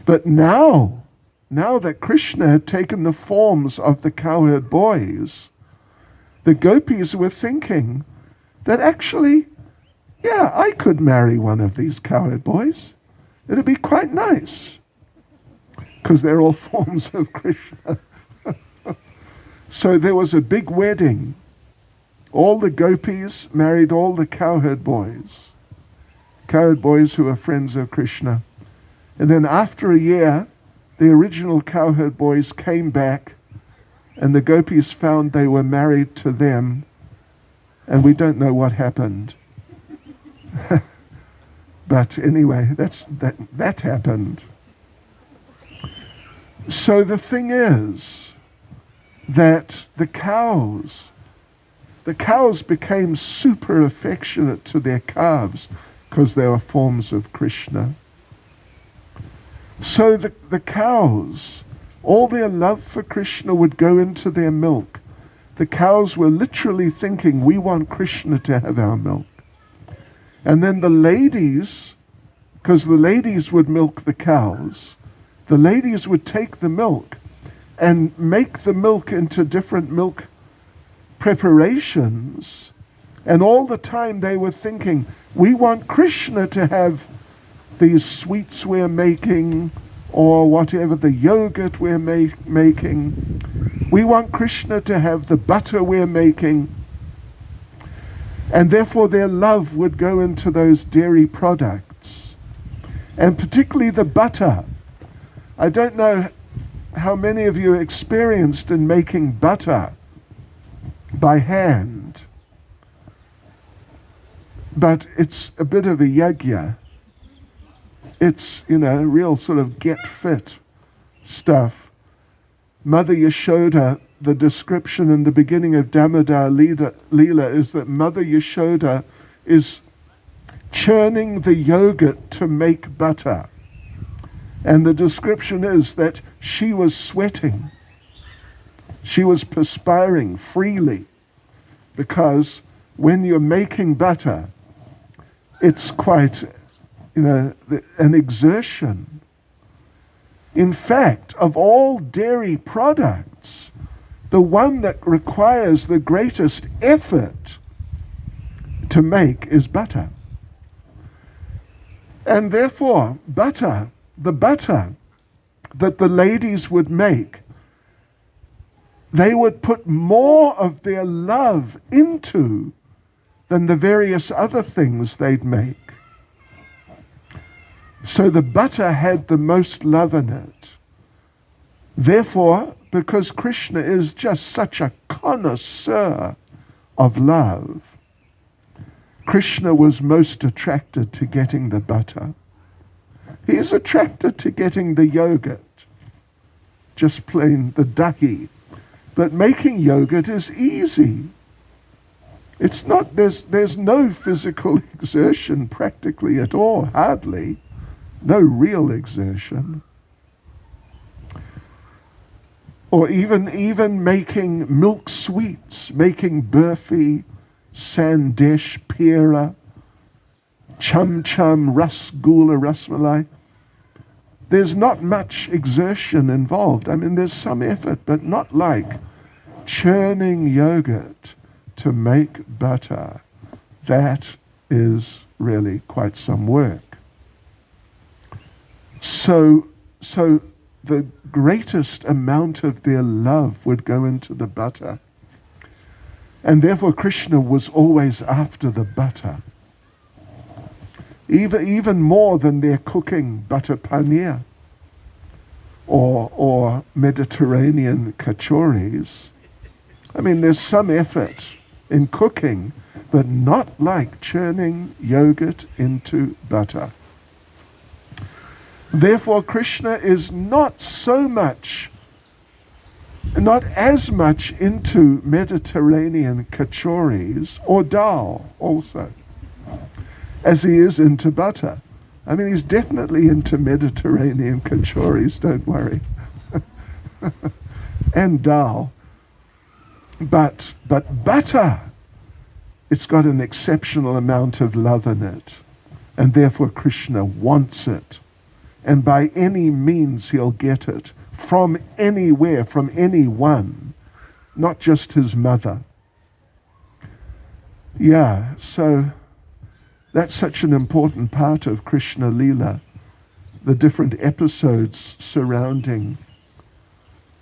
Speaker 1: But now that Krishna had taken the forms of the cowherd boys, the gopis were thinking that actually, yeah, I could marry one of these cowherd boys. It'd be quite nice. Because they're all forms of Krishna. So there was a big wedding. All the gopis married all the cowherd boys who were friends of Krishna. And then after a year, the original cowherd boys came back, and the gopis found they were married to them, and we don't know what happened. But anyway, that happened. So the thing is that the cows became super affectionate to their calves because they were forms of Krishna. So the cows, all their love for Krishna would go into their milk. The cows were literally thinking, we want Krishna to have our milk. And then the ladies, because the ladies would milk the cows, the ladies would take the milk and make the milk into different milk preparations. And all the time they were thinking, we want Krishna to have these sweets we're making, or whatever, the yogurt we're making. We want Krishna to have the butter we're making. And therefore their love would go into those dairy products. And particularly the butter. I don't know how many of you are experienced in making butter by hand. But it's a bit of a yagya. It's, real sort of get fit stuff. Mother Yashoda, the description in the beginning of Damodar Leela is that Mother Yashoda is churning the yogurt to make butter. And the description is that she was sweating. She was perspiring freely. Because when you're making butter, it's quite, an exertion. In fact, of all dairy products, the one that requires the greatest effort to make is butter. And therefore, the butter that the ladies would make, they would put more of their love into than the various other things they'd make. So the butter had the most love in it. Therefore, because Krishna is just such a connoisseur of love, Krishna was most attracted to getting the butter. He is attracted to getting the yogurt, just plain the dahi. But making yogurt is easy. It's not, there's no physical exertion practically at all, hardly. No real exertion. Or even making milk sweets, making burfi, sandesh, pera, chum chum, rasgula, rasmalai. There's not much exertion involved. I mean, there's some effort, but not like churning yogurt to make butter. That is really quite some work. So the greatest amount of their love would go into the butter. And therefore Krishna was always after the butter. Even more than their cooking butter paneer or Mediterranean kachoris. I mean, there's some effort in cooking, but not like churning yogurt into butter. Therefore, Krishna is not as much into Mediterranean kachoris or dal also, as he is into butter. I mean, he's definitely into Mediterranean kachoris, don't worry. and dal. But butter, it's got an exceptional amount of love in it. And therefore Krishna wants it. And by any means he'll get it. From anywhere, from anyone. Not just his mother. Yeah, so that's such an important part of Krishna Lila. The different episodes surrounding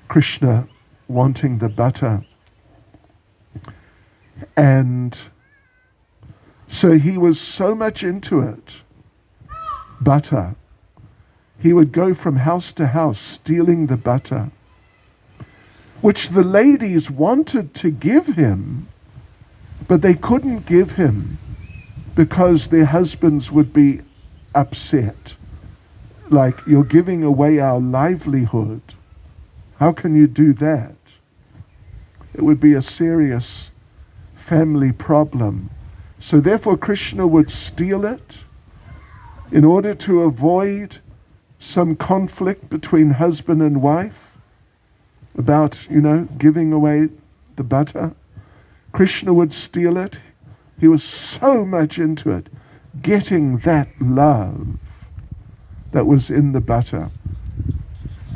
Speaker 1: Krishna wanting the butter. And so he was so much into it, butter. He would go from house to house stealing the butter, which the ladies wanted to give him, but they couldn't give him because their husbands would be upset. Like, you're giving away our livelihood. How can you do that? It would be a serious family problem. So therefore Krishna would steal it in order to avoid some conflict between husband and wife about, giving away the butter. Krishna would steal it. He was so much into it, getting that love that was in the butter.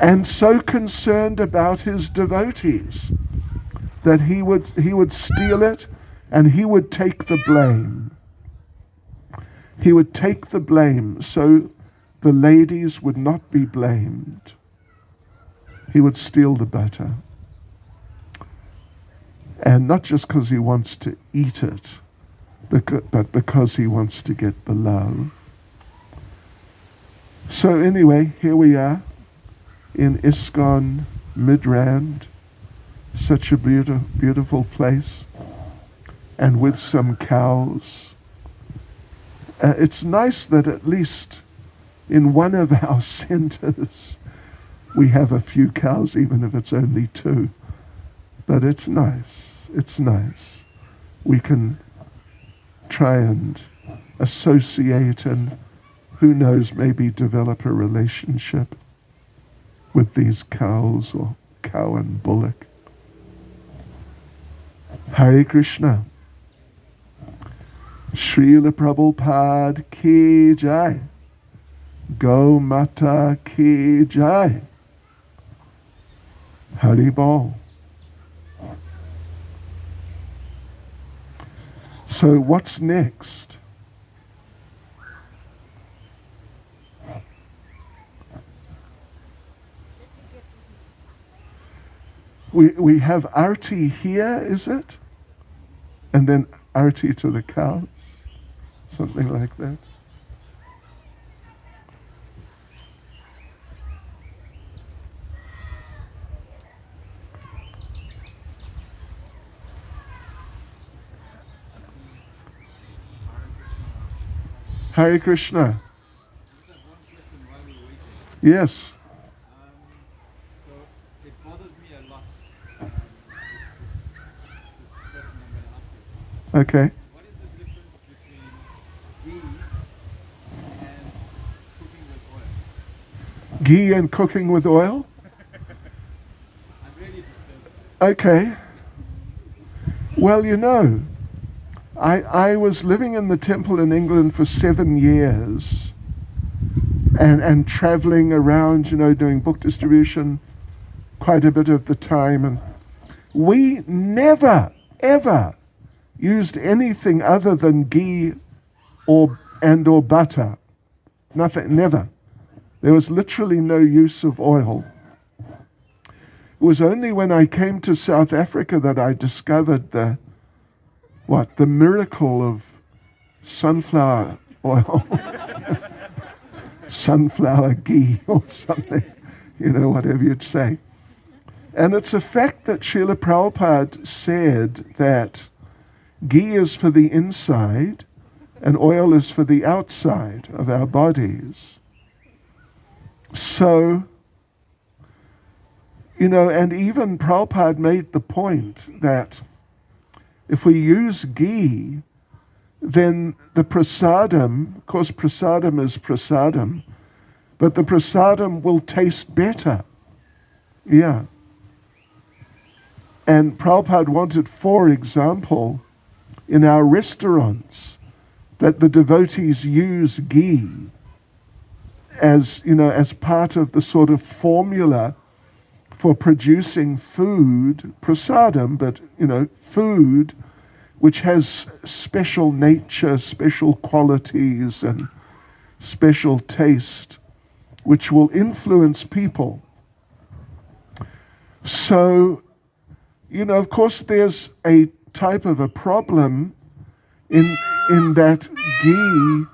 Speaker 1: And so concerned about his devotees that he would steal it and he would take the blame. He would take the blame so the ladies would not be blamed. He would steal the butter. And not just because he wants to eat it, but because he wants to get the love. So anyway, here we are in ISKCON Midrand, such a beautiful place, and with some cows. It's nice that at least in one of our centers we have a few cows, even if it's only 2. But it's nice. It's nice. We can try and associate and, who knows, maybe develop a relationship with these cows or cow and bullock. Hare Krishna. Srila Prabhupada ki jai. Go Mata ki jai. Hari Bol. So what's next? We have arti here, is it? And then arti to the cows? Something like that. Hare Krishna. Yes.
Speaker 3: So it bothers me a lot, this question I'm going to ask you.
Speaker 1: Okay.
Speaker 3: What is the difference between ghee and cooking with oil?
Speaker 1: Ghee and cooking with oil?
Speaker 3: I'm really disturbed.
Speaker 1: Okay. Well, I was living in the temple in England for 7 years and traveling around, doing book distribution quite a bit of the time. And we never, ever used anything other than ghee or butter. Nothing, never. There was literally no use of oil. It was only when I came to South Africa that I discovered the miracle of sunflower oil. Sunflower ghee or something, whatever you'd say. And it's a fact that Srila Prabhupada said that ghee is for the inside and oil is for the outside of our bodies. So, and even Prabhupada made the point that if we use ghee, then the prasadam, of course prasadam is prasadam, but the prasadam will taste better. Yeah. And Prabhupada wanted, for example, in our restaurants, that the devotees use ghee as, as part of the sort of formula for producing food, prasadam, but, food which has special nature, special qualities, and special taste, which will influence people. So, of course, there's a type of a problem in that ghee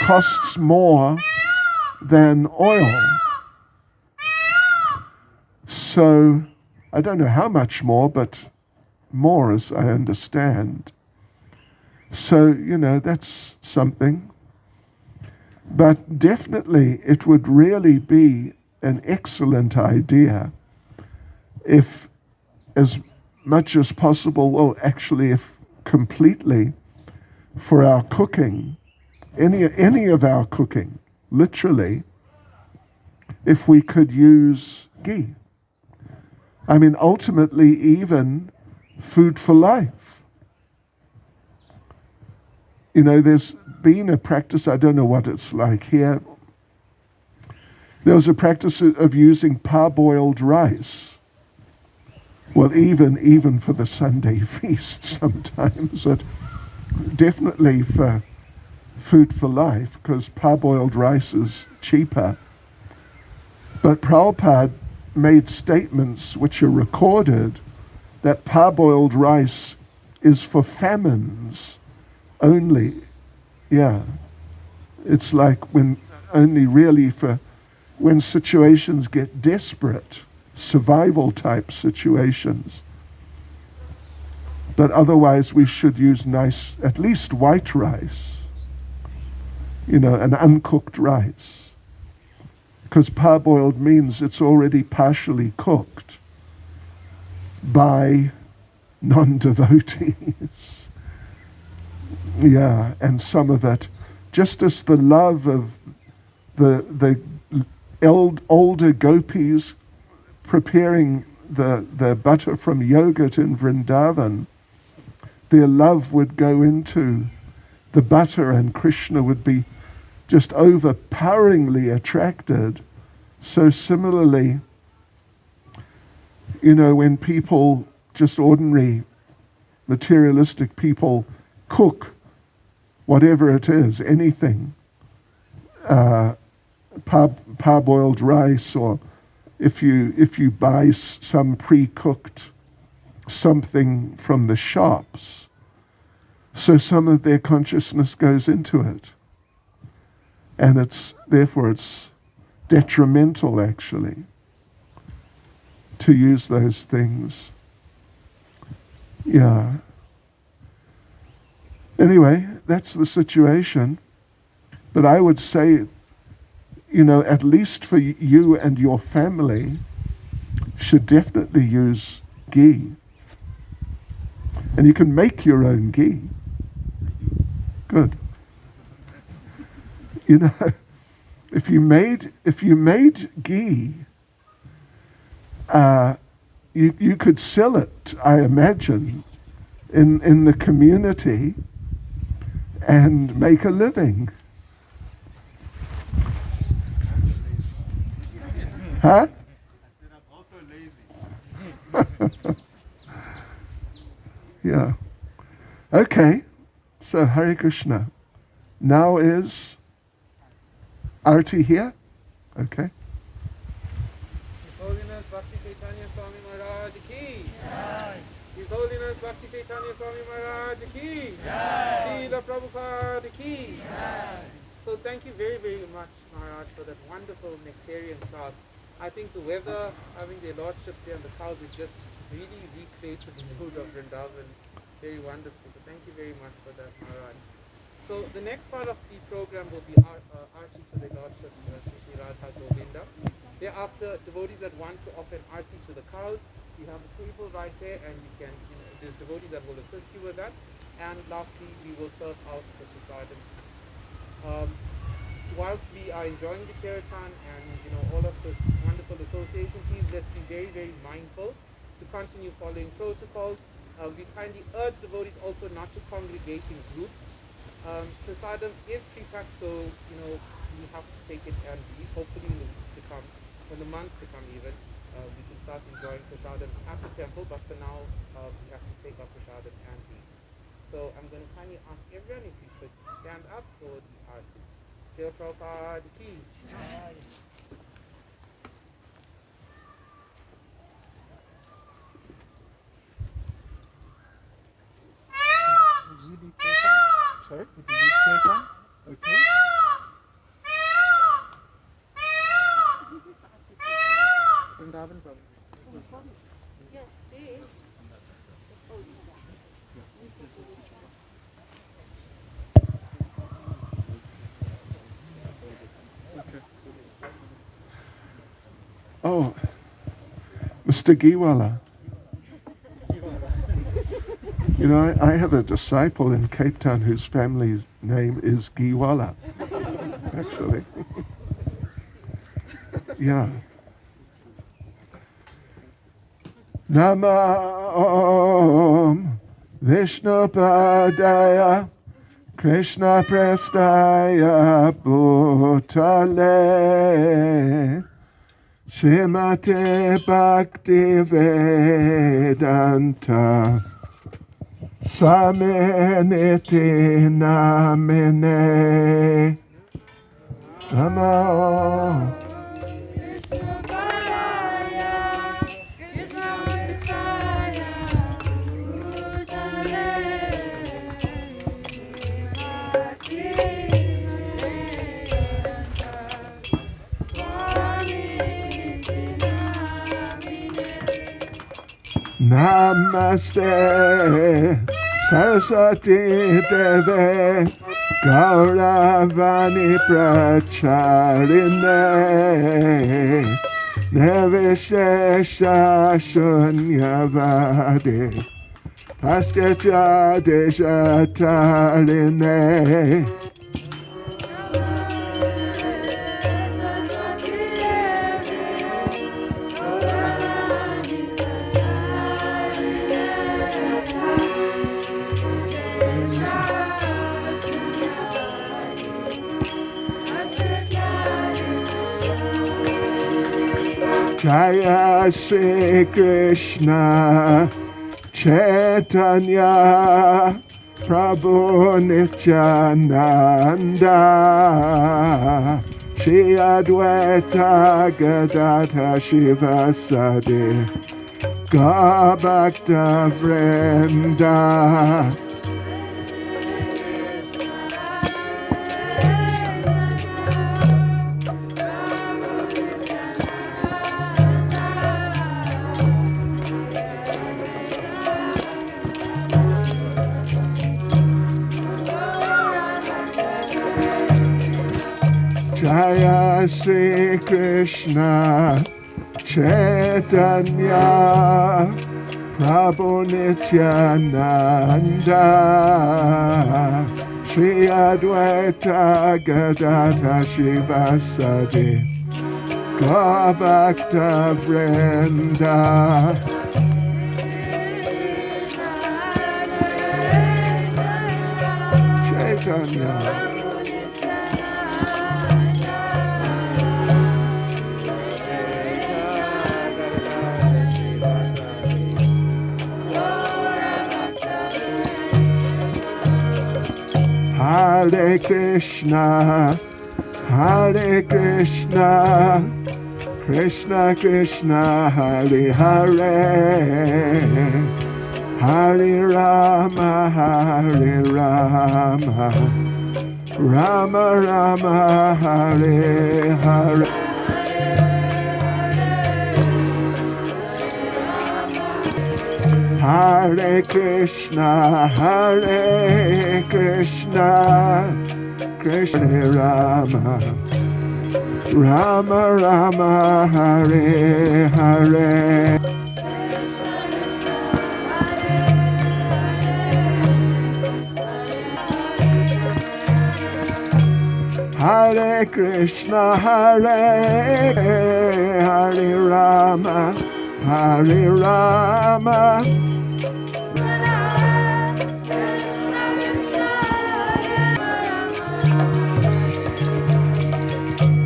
Speaker 1: costs more than oil. So, I don't know how much more, but more, as I understand. So, that's something. But definitely it would really be an excellent idea if, as much as possible, well, actually, if completely, for our cooking, any of our cooking, literally, if we could use ghee. I mean, ultimately, even food for life. There's been a practice, I don't know what it's like here. There was a practice of using parboiled rice. Well, even for the Sunday feast sometimes, but definitely for food for life, because parboiled rice is cheaper. But Prabhupada made statements which are recorded that parboiled rice is for famines only. Yeah. It's like only really for when situations get desperate, survival type situations. But otherwise we should use nice, at least white rice, an uncooked rice. Because parboiled means it's already partially cooked by non-devotees. Yeah, and some of it, just as the love of the older gopis preparing the butter from yogurt in Vrindavan, their love would go into the butter, and Krishna would be just overpoweringly attracted. So similarly, when people, just ordinary materialistic people, cook whatever it is, anything, parboiled rice, or if you buy some pre-cooked something from the shops, so some of their consciousness goes into it. And therefore it's detrimental, actually, to use those things. Yeah. Anyway, that's the situation. But I would say, at least for you and your family, should definitely use ghee. And you can make your own ghee. Good. If you made ghee, you could sell it, I imagine, in the community and make a living. Huh?
Speaker 3: I said I'm also lazy.
Speaker 1: Yeah. Okay. So Hare Krishna. Now is Arti here? Okay.
Speaker 2: His Holiness Bhakti Chaitanya Swami Maharaj ki. Jai. His Holiness Bhakti Chaitanya Swami Maharaj ki. Jai. Srila Prabhupada ki. Jai. So thank you very, very much, Maharaj, for that wonderful nectarian class. I think the weather, having their lordships here and the cows, it just really recreates the mood of Vrindavan. Very wonderful. So thank you very much for that, Maharaj. So the next part of the program will be Arti to the Lordships, Shri Radha Govinda. Thereafter, devotees that want to offer an Arti to the cows, you have a table right there, and you can, there's devotees that will assist you with that. And lastly, we will serve out the prasadam. Whilst we are enjoying the kirtan and all of this wonderful association, please let's be very, very mindful to to continue following protocols. We kindly urge devotees also not to congregate in groups. Prasadam is pre-packed, so we have to take it and leave. Hopefully in the weeks to come, in the months to come even, we can start enjoying prasadam at the temple, but for now we have to take our prasadam and leave. So I'm going to kindly ask everyone if you could stand up for the art. Jai Prabhupada ki. Sorry? Okay. Vrindavan Prabhu.
Speaker 4: Yes, please.
Speaker 1: Oh, Mr. Giwala. I have a disciple in Cape Town whose family's name is Giwala, actually. Yeah. Namam Vishnu Padaya Krishna Prestaya Bhutale Srimate Bhakti Vedanta Swaminiti Namine Namo Namaste Saraswati Deve Gauravani Pracharine Nevishesha Shunyavade Pasketya Deshatarine Jaya Shri Krishna Chaitanya Prabhu Nityananda Shri Advaita Gadadha Shivasadi Gabhakta Vrinda Jaya Shri Krishna Chaitanya Prabhu Nityananda Shri Advaita Gadadha Shivasadi Gabhakta Vrinda Chaitanya Hare Krishna, Krishna Krishna, Hare Hare, Hare Rama, Rama Rama, Hare Hare. Hare Krishna, Krishna Hare Rama, Rama Rama, Hare Hare. Hare Krishna, Hare Rama, Hare Rama,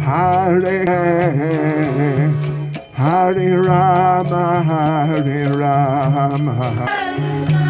Speaker 1: Hare Hare Rama, Hare Rama.